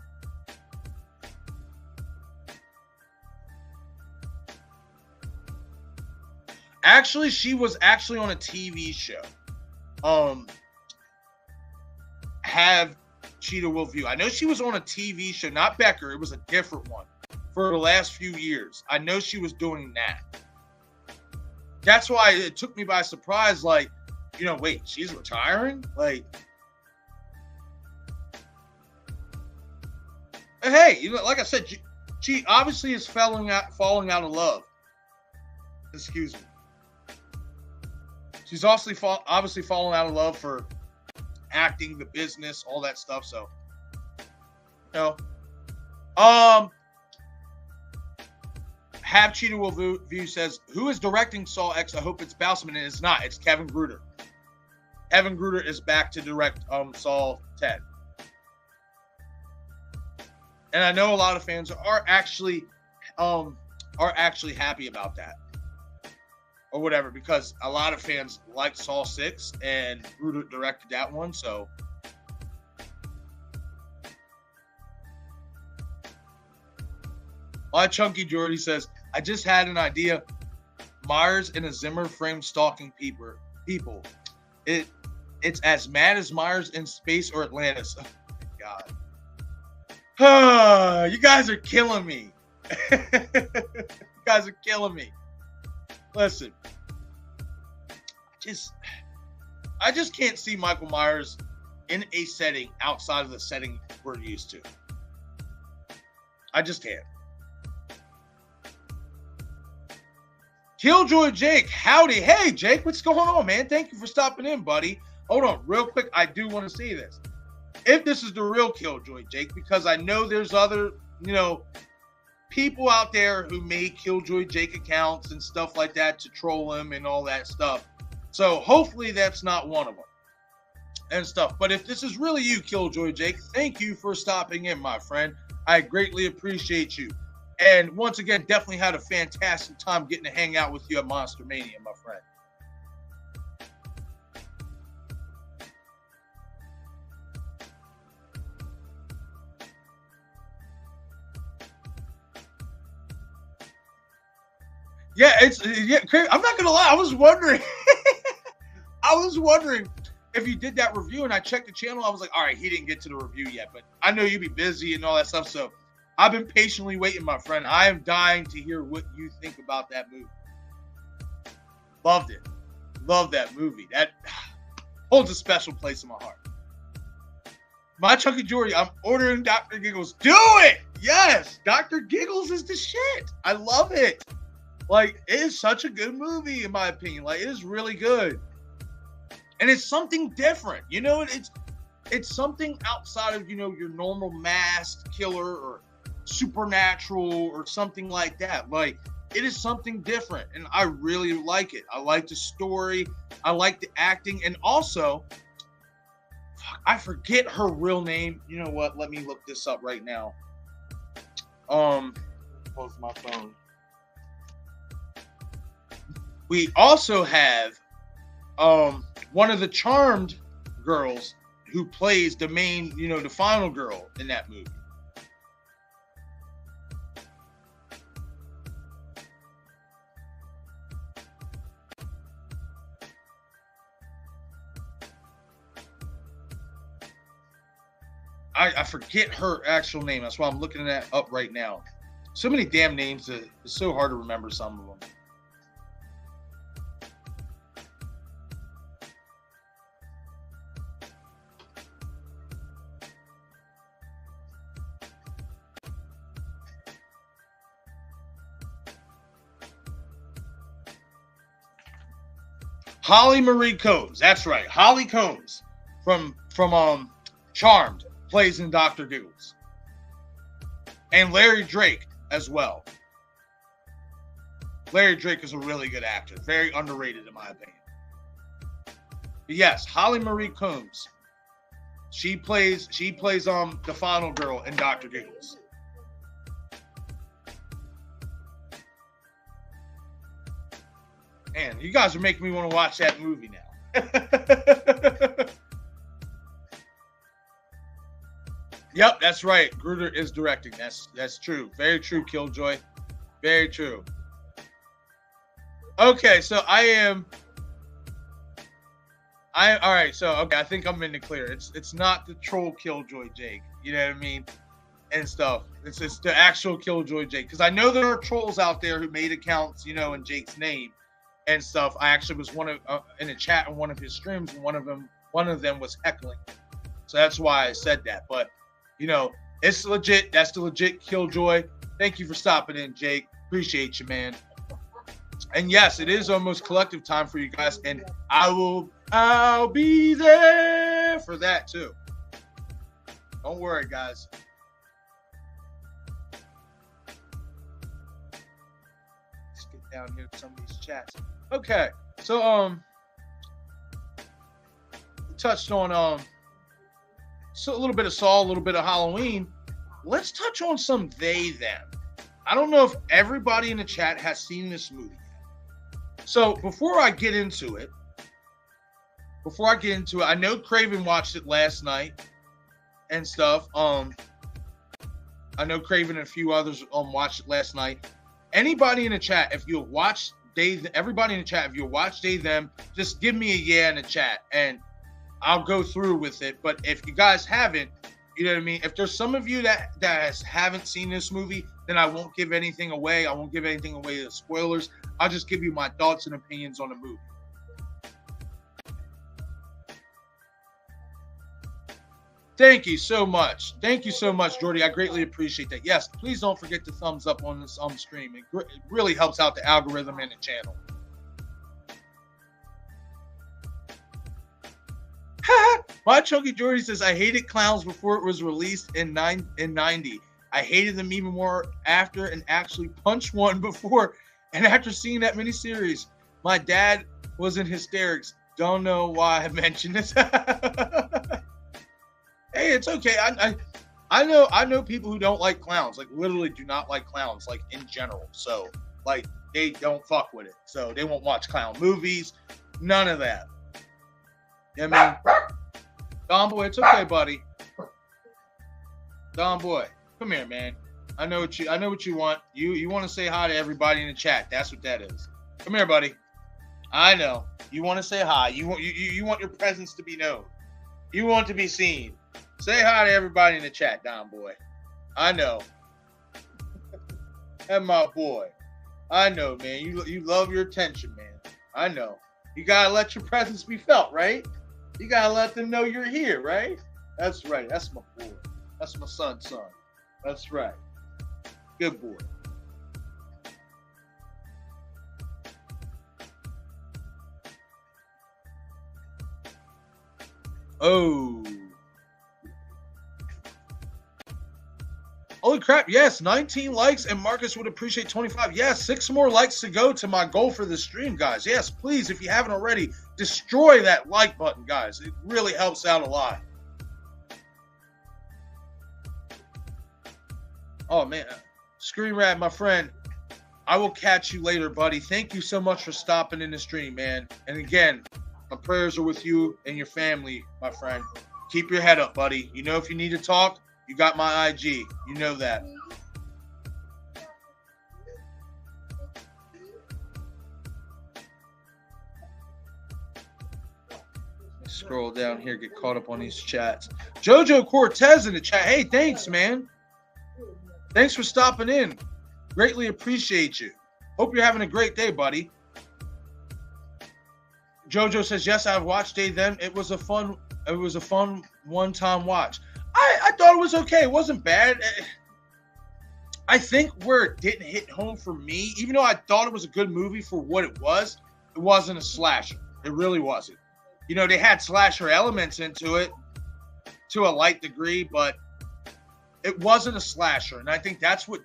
Actually, she was actually on a TV show. Have Cheetah Will View. I know she was on a TV show, not Becker. It was a different one for the last few years. I know she was doing that. That's why it took me by surprise. Like, wait, she's retiring? Like, hey, like I said, she obviously is falling out of love. Excuse me. She's obviously fallen out of love for acting, the business, all that stuff. So, Have Cheetah Will View says, who is directing Saw X? I hope it's Bousman, and it's not. It's Kevin Gruder. Kevin Gruder is back to direct Saw 10. And I know a lot of fans are actually happy about that. Or whatever, because a lot of fans liked Saw 6 and Gruder directed that one, so. My Chunky Jordy says, I just had an idea. Myers in a Zimmer frame stalking people. It's as mad as Myers in Space or Atlantis. Oh my God. You guys are killing me. You guys are killing me. Listen, I just can't see Michael Myers in a setting outside of the setting we're used to. I just can't. Killjoy Jake, howdy. Hey, Jake, what's going on, man? Thank you for stopping in, buddy. Hold on, real quick. I do want to see this. If this is the real Killjoy Jake, because I know there's other, people out there who made Killjoy Jake accounts and stuff like that to troll him and all that stuff. So hopefully that's not one of them and stuff. But if this is really you, Killjoy Jake, thank you for stopping in, my friend. I greatly appreciate you. And once again, definitely had a fantastic time getting to hang out with you at Monster Mania, my friend. Yeah, I'm not gonna lie. I was wondering if you did that review, and I checked the channel. I was like, all right, he didn't get to the review yet, but I know you'd be busy and all that stuff. So I've been patiently waiting, my friend. I am dying to hear what you think about that movie. Loved it. Love that movie. That holds a special place in my heart. My Chunky Jordy, I'm ordering Dr. Giggles. Do it! Yes! Dr. Giggles is the shit. I love it. Like, it is such a good movie, in my opinion. Like, it is really good. And it's something different. It's something outside of, your normal masked killer or supernatural or something like that. Like, it is something different, and I really like it. I like the story. I like the acting. And also, I forget her real name. You know what? Let me look this up right now. Close my phone. We also have one of the Charmed girls who plays the main, the final girl in that movie. I forget her actual name. That's why I'm looking that up right now. So many damn names. It's so hard to remember some of them. Holly Marie Combs. That's right. Holly Combs from Charmed plays in Dr. Giggles. And Larry Drake as well. Larry Drake is a really good actor. Very underrated in my opinion. But yes, Holly Marie Combs. She plays the final girl in Dr. Giggles. Man, you guys are making me want to watch that movie now. Yep, that's right. Gruder is directing. That's true. Very true, Killjoy. Very true. Okay, so all right, so okay, I think I'm in the clear. It's not the troll Killjoy Jake, you know what I mean? And stuff. It's the actual Killjoy Jake. Because I know there are trolls out there who made accounts, you know, in Jake's name and stuff. I actually was in a chat in one of his streams, and one of them was heckling. So that's why I said that. But you know, it's legit. That's the legit Killjoy. Thank you for stopping in, Jake. Appreciate you, man. And yes, it is almost collective time for you guys, and I'll be there for that too. Don't worry, guys. Let's get down here to some of these chats. Okay, so we touched on so a little bit of Saw, a little bit of Halloween. Let's touch on some they them. I don't know if everybody in the chat has seen this movie. So before I get into it, I know Craven watched it last night and stuff. I know Craven and a few others watched it last night. Anybody in the chat, if you watched everybody in the chat, if you watched they them, just give me a yeah in the chat and I'll go through with it. But if you guys haven't, you know what I mean? If there's some of you that haven't seen this movie, then I won't give anything away. I won't give anything away as spoilers. I'll just give you my thoughts and opinions on the movie. Thank you so much. Thank you so much, Jordy. I greatly appreciate that. Yes, please don't forget to thumbs up on this stream. It really helps out the algorithm and the channel. My Chunky Jordy says, I hated clowns before it was released in 90. I hated them even more after and actually punched one before and after seeing that miniseries. My dad was in hysterics. Don't know why I mentioned this. Hey, it's okay. I know people who don't like clowns, like literally do not like clowns, like in general. So like they don't fuck with it. So they won't watch clown movies. None of that. I mean, Don Boy, it's okay, buddy. Don Boy, come here, man. I know what you want. You want to say hi to everybody in the chat. That's what that is. Come here, buddy. I know. You want to say hi. You want your presence to be known. You want to be seen. Say hi to everybody in the chat, Don Boy. I know. And my boy. I know, man. You love your attention, man. I know. You gotta let your presence be felt, right? You gotta let them know you're here, right? That's right. That's my boy. That's my son. That's right. Good boy. Oh. Holy crap. Yes, 19 likes, and Marcus would appreciate 25. Yes, 6 more likes to go to my goal for the stream, guys. Yes, please, if you haven't already, destroy that like button, guys. It really helps out a lot. Oh, man. Screen Rat, my friend, I will catch you later, buddy. Thank you so much for stopping in the stream, man. And again, my prayers are with you and your family, my friend. Keep your head up, buddy. You know, if you need to talk, you got my IG. You know that. Scroll down here, get caught up on these chats. Jojo Cortez in the chat. Hey, thanks, man. Thanks for stopping in. Greatly appreciate you. Hope you're having a great day, buddy. Jojo says, yes, I've watched They Them. It was a fun one-time watch. I thought it was okay. It wasn't bad. I think where it didn't hit home for me, even though I thought it was a good movie for what it wasn't a slasher. It really wasn't. You know, they had slasher elements into it, to a light degree, but it wasn't a slasher. And I think that's what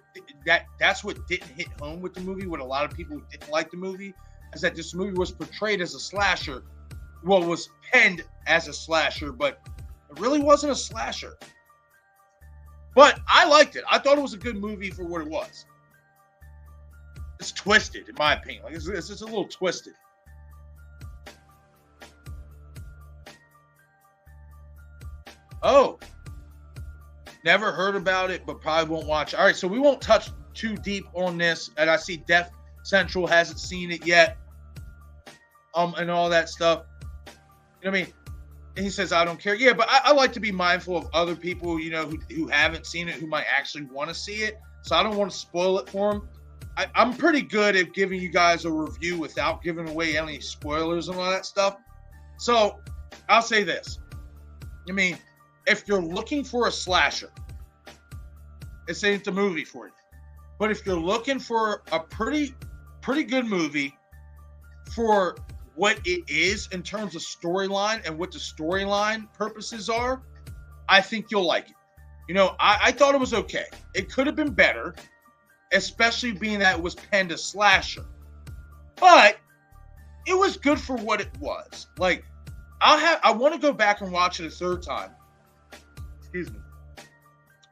didn't hit home with the movie. What a lot of people who didn't like the movie is that this movie was portrayed as a slasher. Well, was penned as a slasher, but it really wasn't a slasher. But I liked it. I thought it was a good movie for what it was. It's twisted, in my opinion. Like it's just a little twisted. Oh, never heard about it, but probably won't watch it. All right, so we won't touch too deep on this. And I see Death Central hasn't seen it yet, and all that stuff. You know what I mean? And he says, I don't care. Yeah, but I like to be mindful of other people, you know, who haven't seen it, who might actually want to see it. So I don't want to spoil it for them. I'm pretty good at giving you guys a review without giving away any spoilers and all that stuff. So I'll say this. I mean, if you're looking for a slasher, this ain't the movie for you. But if you're looking for a pretty good movie for what it is in terms of storyline and what the storyline purposes are, I think you'll like it. You know, I thought it was okay. It could have been better, especially being that it was penned a slasher. But it was good for what it was. Like, I want to go back and watch it a third time. Excuse me.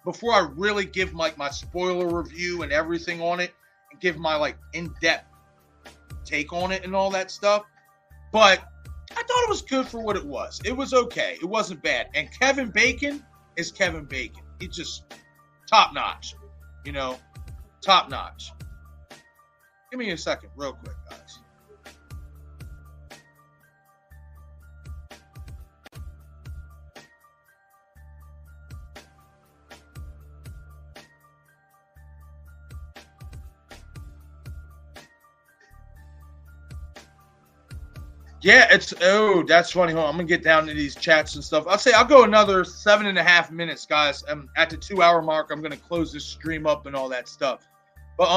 Before I really give my spoiler review and everything on it and give my like in-depth take on it and all that stuff. But I thought it was good for what it was. It was okay. It wasn't bad. And Kevin Bacon is Kevin Bacon. He's just top notch. You know, top notch. Give me a second real quick, guys. Yeah, that's funny. Hold on, I'm gonna get down to these chats and stuff. I'll go another 7.5 minutes, guys. At the 2-hour mark, I'm gonna close this stream up and all that stuff. But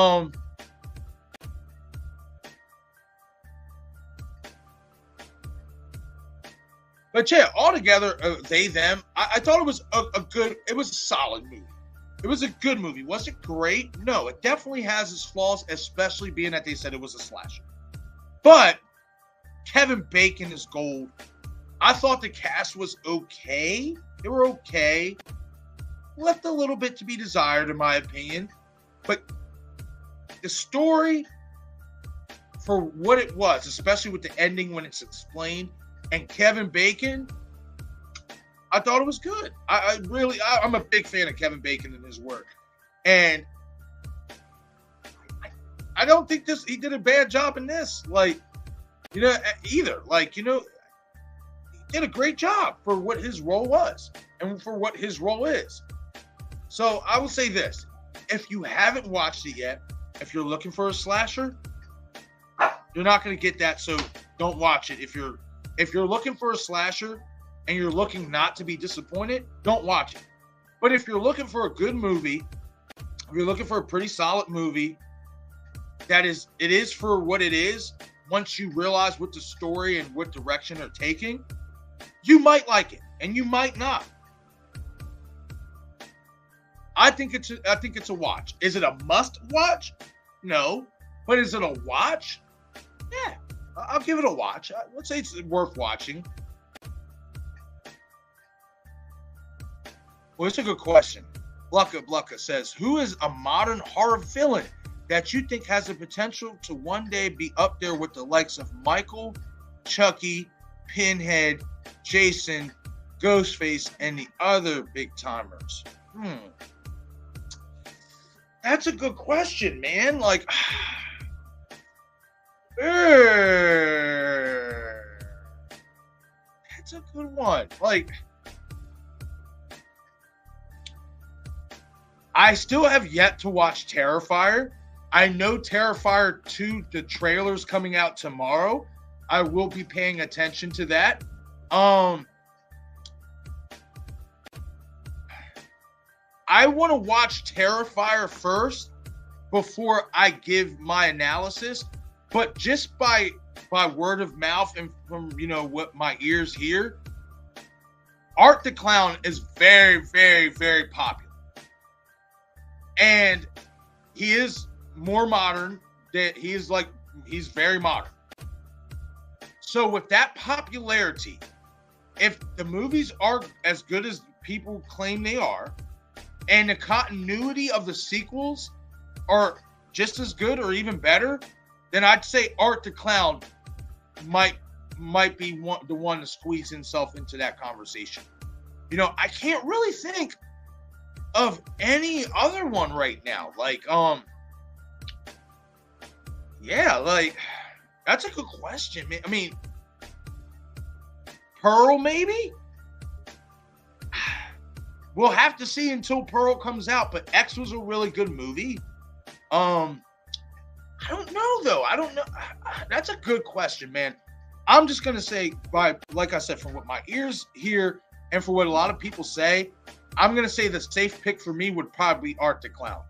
yeah, altogether, them. I thought it was it was a solid movie. It was a good movie. Was it great? No, it definitely has its flaws, especially being that they said it was a slasher. But Kevin Bacon is gold. I thought the cast was okay. They were okay. Left a little bit to be desired, in my opinion. But the story, for what it was, especially with the ending when it's explained, and Kevin Bacon, I thought it was good. I'm a big fan of Kevin Bacon and his work. And I don't think he did a bad job in this. Like, you know, either. Like, you know, he did a great job for what his role was and for what his role is. So I will say this. If you haven't watched it yet, if you're looking for a slasher, you're not going to get that, so don't watch it. If you're looking for a slasher and you're looking not to be disappointed, don't watch it. But if you're looking for a good movie, if you're looking for a pretty solid movie, it is for what it is. Once you realize what the story and what direction they're taking, you might like it and you might not. I think it's a watch. Is it a must watch? No. But is it a watch? Yeah. I'll give it a watch. Let's say it's worth watching. Well, it's a good question. Blucka says, who is a modern horror villain that you think has the potential to one day be up there with the likes of Michael, Chucky, Pinhead, Jason, Ghostface, and the other big timers? That's a good question, man. Like, that's a good one. Like, I still have yet to watch Terrifier. I know Terrifier 2, the trailer's coming out tomorrow. I will be paying attention to that. I want to watch Terrifier first before I give my analysis. But just by word of mouth and from, you know, what my ears hear, Art the Clown is very, very, very popular. And he is more modern. He's very modern. So with that popularity, if the movies are as good as people claim they are, and the continuity of the sequels are just as good or even better, then I'd say Art the Clown might be the one to squeeze himself into that conversation. You know, I can't really think of any other one right now. Like, that's a good question, man. I mean, Pearl, maybe? We'll have to see until Pearl comes out, but X was a really good movie. I don't know, though. I don't know. That's a good question, man. I'm just going to say, like I said, from what my ears hear and for what a lot of people say, I'm going to say the safe pick for me would probably be Art the Clown.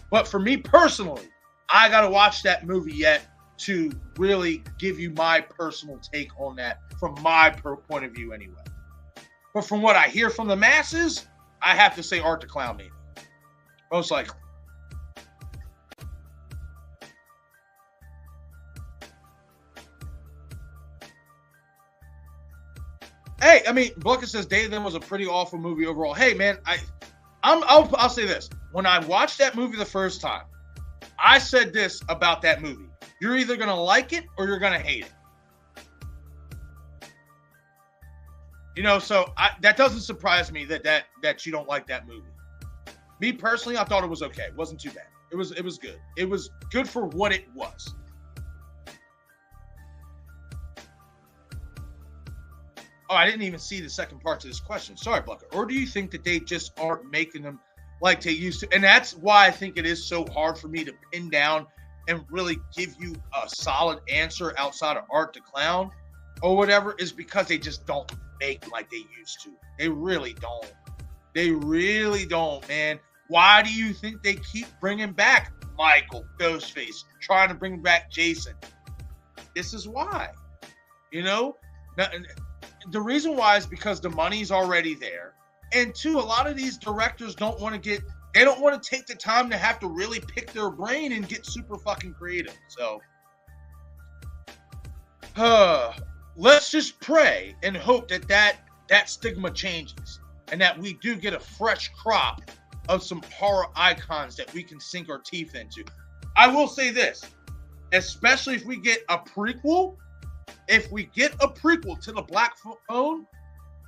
But for me personally, I got to watch that movie yet to really give you my personal take on that from my point of view anyway. But from what I hear from the masses, I have to say Art the Clown, maybe. Most likely. Hey, I mean, Blucker says Day of Them was a pretty awful movie overall. Hey, man, I'll say this. When I watched that movie the first time, I said this about that movie. You're either going to like it or you're going to hate it. You know, so that doesn't surprise me that you don't like that movie. Me personally, I thought it was okay. It wasn't too bad. It was good. It was good for what it was. Oh, I didn't even see the second part to this question. Sorry, Blucker. Or do you think that they just aren't making them like they used to? And that's why I think it is so hard for me to pin down and really give you a solid answer outside of Art the Clown or whatever, is because they just don't make like they used to. They really don't. They really don't, man. Why do you think they keep bringing back Michael, Ghostface, trying to bring back Jason? This is why. You know? Now, the reason why is because the money's already there. And two, a lot of these directors don't want to take the time to have to really pick their brain and get super fucking creative. So, let's just pray and hope that stigma changes and that we do get a fresh crop of some horror icons that we can sink our teeth into. I will say this, especially if we get a prequel. If we get a prequel to the Black Phone,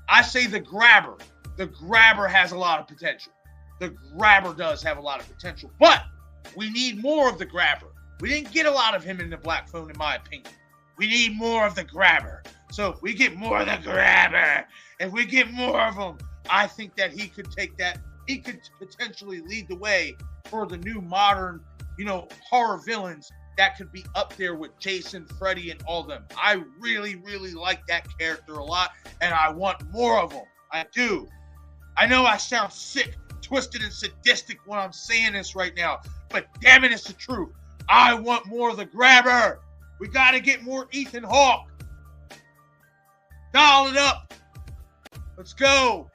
I say The Grabber. The Grabber has a lot of potential. The Grabber does have a lot of potential, but we need more of the Grabber. We didn't get a lot of him in the Black Phone, in my opinion. We need more of the Grabber. So if we get more of the Grabber, if we get more of him, I think that he could take that. He could potentially lead the way for the new modern, horror villains that could be up there with Jason, Freddy, and all them. I really, really like that character a lot, and I want more of them. I do. I know I sound sick, twisted, and sadistic when I'm saying this right now, but damn it, it's the truth. I want more of the Grabber. We got to get more Ethan Hawke. Dial it up. Let's go.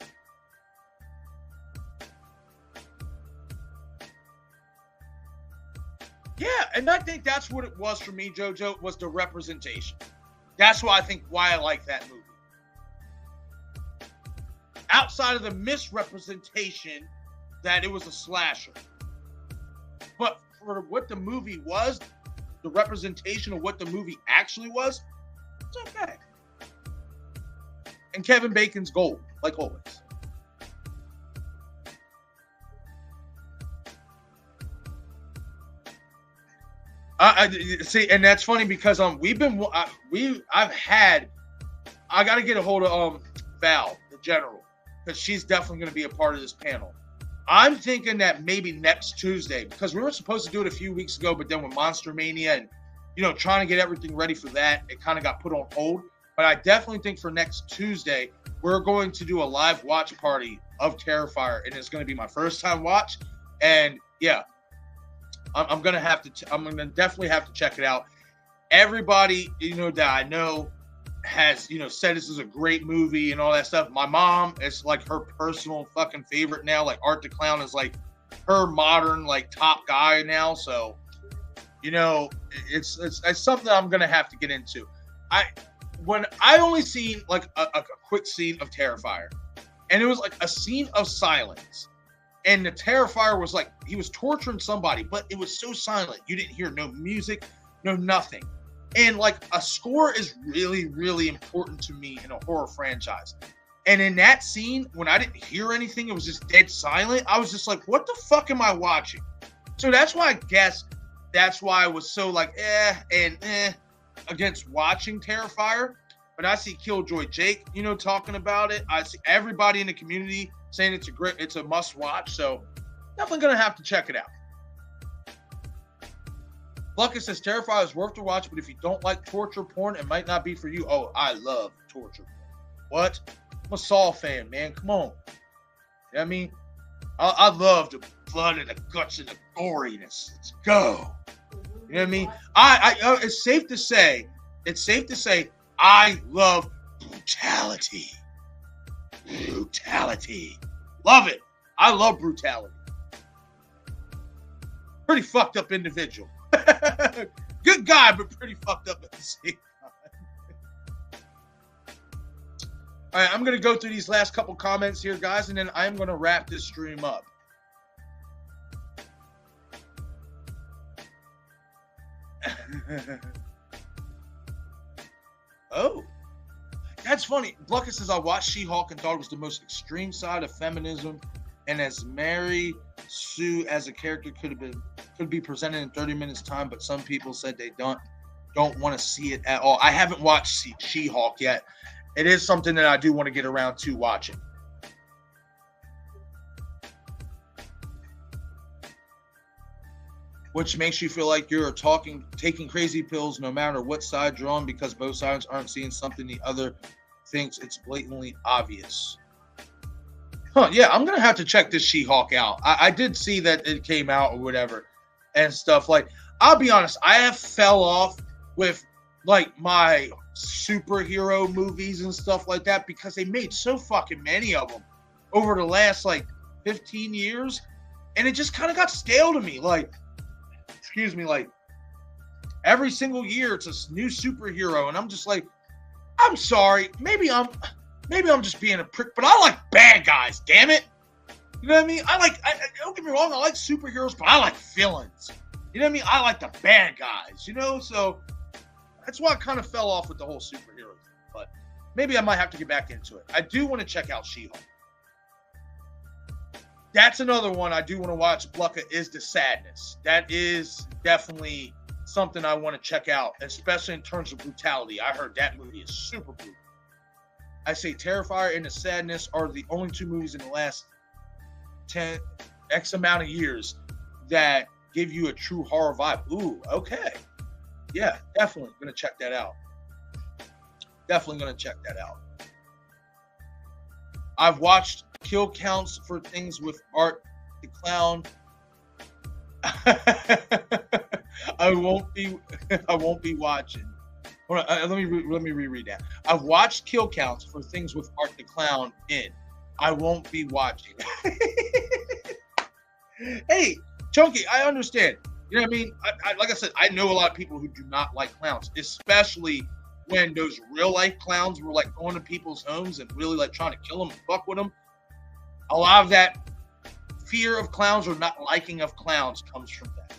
Yeah, and I think that's what it was for me, JoJo, was the representation. That's why I like that movie. Outside of the misrepresentation that it was a slasher. But for what the movie was, the representation of what the movie actually was, it's okay. And Kevin Bacon's gold, like always. See, and that's funny because I got to get a hold of Val, the general, because she's definitely going to be a part of this panel. I'm thinking that maybe next Tuesday, because we were supposed to do it a few weeks ago, but then with Monster Mania and trying to get everything ready for that, it kind of got put on hold. But I definitely think for next Tuesday, we're going to do a live watch party of Terrifier, and it's going to be my first time watch. And yeah, I'm gonna definitely have to check it out. Everybody, that I know, has, said this is a great movie and all that stuff. My mom, it's like her personal fucking favorite now. Like Art the Clown is like her modern like top guy now. So, it's something I'm gonna have to get into. When I only seen like a quick scene of Terrifier, and it was like a scene of silence. And the Terrifier was like, he was torturing somebody, but it was so silent. You didn't hear no music, no nothing. And like a score is really, really important to me in a horror franchise. And in that scene, when I didn't hear anything, it was just dead silent. I was just like, what the fuck am I watching? So that's why I guess that's why I was so like, against watching Terrifier. But I see Killjoy Jake, talking about it. I see everybody in the community saying it's a must watch. So definitely going to have to check it out. Blucket says Terrifier is worth to watch, but if you don't like torture porn, it might not be for you. Oh, I love torture porn. What? I'm a Saw fan, man. Come on. You know what I mean? I love the blood and the guts and the goriness. Let's go. You know what I mean? It's safe to say, I love brutality. Brutality. Love it. I love brutality. Pretty fucked up individual. Good guy, but pretty fucked up at the same time. All right, I'm going to go through these last couple comments here, guys, and then I'm going to wrap this stream up. Oh, that's funny. Blucket says, I watched She-Hulk and thought it was the most extreme side of feminism, and as Mary Sue as a character could be presented in 30 minutes time, but some people said they don't want to see it at all. I haven't watched She-Hulk yet. It is something that I do want to get around to watching. Which makes you feel like you're taking crazy pills no matter what side you're on, because both sides aren't seeing something the other thinks it's blatantly obvious. Yeah, I'm going to have to check this She-Hulk out. I did see that it came out or whatever and stuff. Like, I'll be honest, I have fell off with, like, my superhero movies and stuff like that because they made so fucking many of them over the last, like, 15 years. And it just kind of got stale to me. Like, every single year it's a new superhero, and I'm just like, I'm sorry, maybe I'm just being a prick, but I like bad guys, damn it. You know what I mean? Don't get me wrong, I like superheroes, but I like villains. You know what I mean? I like the bad guys, so that's why I kind of fell off with the whole superhero thing, but maybe I might have to get back into it. I do want to check out She-Hulk. That's another one I do want to watch. Blucka is The Sadness. That is definitely something I want to check out, especially in terms of brutality. I heard that movie is super brutal. I say Terrifier and The Sadness are the only two movies in the last X amount of years that give you a true horror vibe. Ooh, okay. Yeah, definitely going to check that out. I've watched kill counts for things with Art the Clown. I won't be watching. Hold on, let me reread that. I've watched kill counts for things with Art the Clown in. I won't be watching. Hey, Chunky, I understand. You know what I mean? I like I said, I know a lot of people who do not like clowns, especially when those real life clowns were like going to people's homes and really like trying to kill them and fuck with them. A lot of that fear of clowns or not liking of clowns comes from that.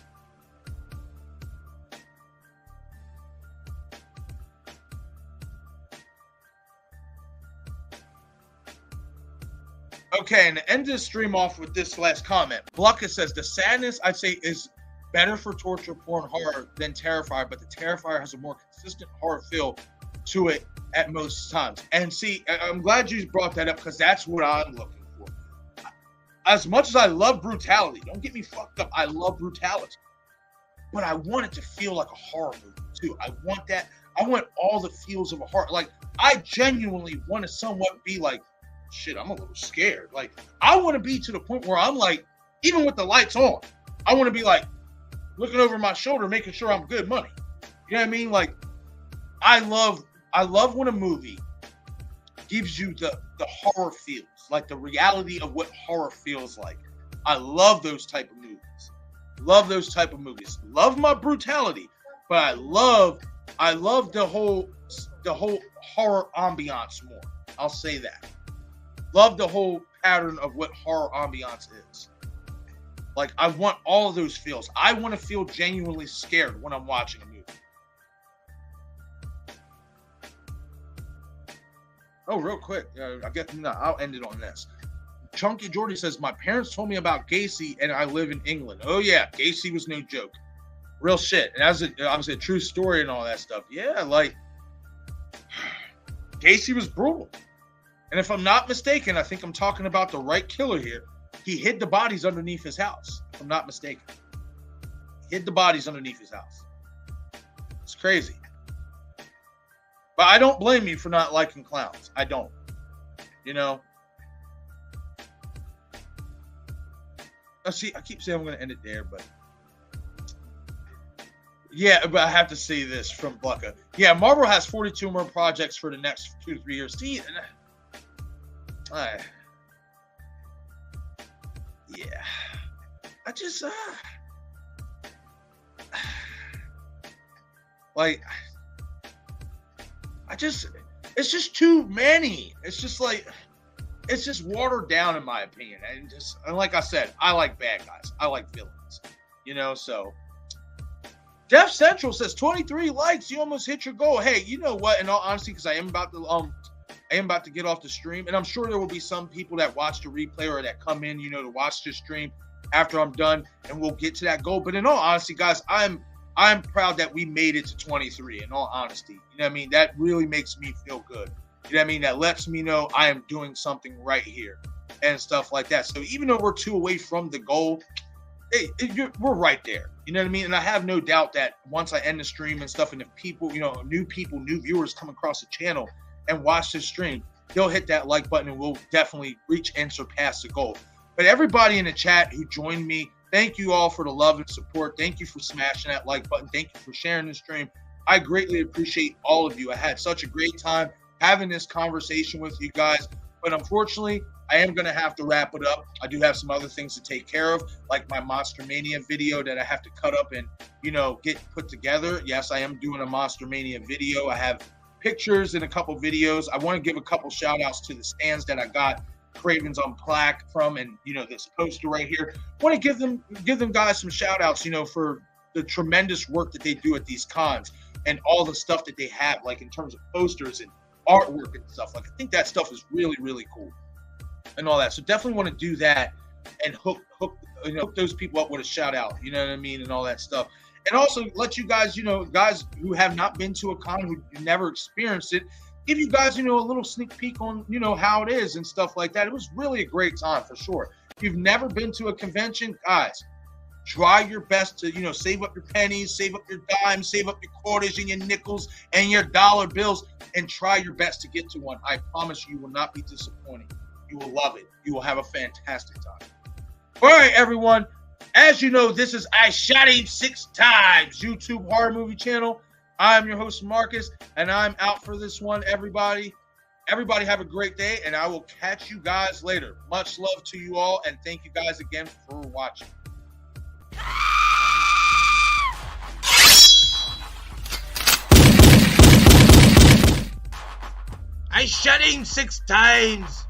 Okay, and to end this stream off with this last comment, Blucka says, The Sadness, I'd say, is better for torture porn horror than Terrifier, but the Terrifier has a more consistent horror feel to it at most times. And see, I'm glad you brought that up because that's what I'm looking for. As much as I love brutality, don't get me fucked up, I love brutality. But I want it to feel like a horror movie too. I want that. I want all the feels of a horror. Like, I genuinely want to somewhat be like, shit, I'm a little scared. Like, I want to be to the point where I'm like, even with the lights on, I want to be like looking over my shoulder, making sure I'm good money. You know what I mean? Like, I love I love when a movie gives you the horror feels, like the reality of what horror feels like. I love those type of movies. Love those type of movies. Love my brutality, but I love the whole horror ambiance more. I'll say that. Love the whole pattern of what horror ambiance is. Like, I want all of those feels. I want to feel genuinely scared when I'm watching a movie. Oh, real quick. I guess I'll end it on this. Chunky Jordy says, my parents told me about Gacy and I live in England. Oh, yeah. Gacy was no joke. Real shit. And obviously a true story and all that stuff. Yeah, like, Gacy was brutal. And if I'm not mistaken, I think I'm talking about the right killer here. He hid the bodies underneath his house, if I'm not mistaken. He hid the bodies underneath his house. It's crazy. But I don't blame you for not liking clowns. I don't. You know? See, I keep saying I'm going to end it there, but... Yeah, but I have to say this from Blucka. Yeah, Marvel has 42 more projects for the next 2 to 3 years. See, yeah. I just, like, it's just too many. It's just like, it's just watered down in my opinion. And like I said, I like bad guys. I like villains, you know, so. Def Central says 23 likes. You almost hit your goal. Hey, you know what? In all honesty, because I am about to get off the stream, and I'm sure there will be some people that watch the replay or that come in, you know, to watch the stream after I'm done, and we'll get to that goal. But in all honesty, guys, I'm proud that we made it to 23. In all honesty, you know what I mean? That really makes me feel good. You know what I mean? That lets me know I am doing something right here and stuff like that. So even though we're 2 away from the goal, we're right there. You know what I mean? And I have no doubt that once I end the stream and stuff, and if people, you know, new viewers come across the channel and watch this stream, they'll hit that like button and we'll definitely reach and surpass the goal. But everybody in the chat who joined me, thank you all for the love and support. Thank you for smashing that like button. Thank you for sharing the stream. I greatly appreciate all of you. I had such a great time having this conversation with you guys. But unfortunately, I am going to have to wrap it up. I do have some other things to take care of, like my Monster Mania video that I have to cut up and, you know, get put together. Yes, I am doing a Monster Mania video. I have pictures and a couple videos. I want to give a couple shout outs to the stands that I got Craven's on plaque from, and, you know, this poster right here. I want to give them guys some shout outs, you know, for the tremendous work that they do at these cons and all the stuff that they have, like in terms of posters and artwork and stuff. Like, I think that stuff is really, really cool and all that. So definitely want to do that and hook those people up with a shout out, you know what I mean, and all that stuff. And also let you guys, you know, guys who have not been to a con, who never experienced it, give you guys, you know, a little sneak peek on, you know, how it is and stuff like that. It was really a great time for sure. If you've never been to a convention, guys, try your best to, you know, save up your pennies, save up your dimes, save up your quarters and your nickels and your dollar bills, and try your best to get to one. I promise you will not be disappointed. You will love it. You will have a fantastic time. All right, everyone. As you know, this is I Shot Him 6 Times YouTube horror movie channel. I'm your host, Marcus, and I'm out for this one, everybody. Everybody have a great day, and I will catch you guys later. Much love to you all, and thank you guys again for watching. I shot him 6 times.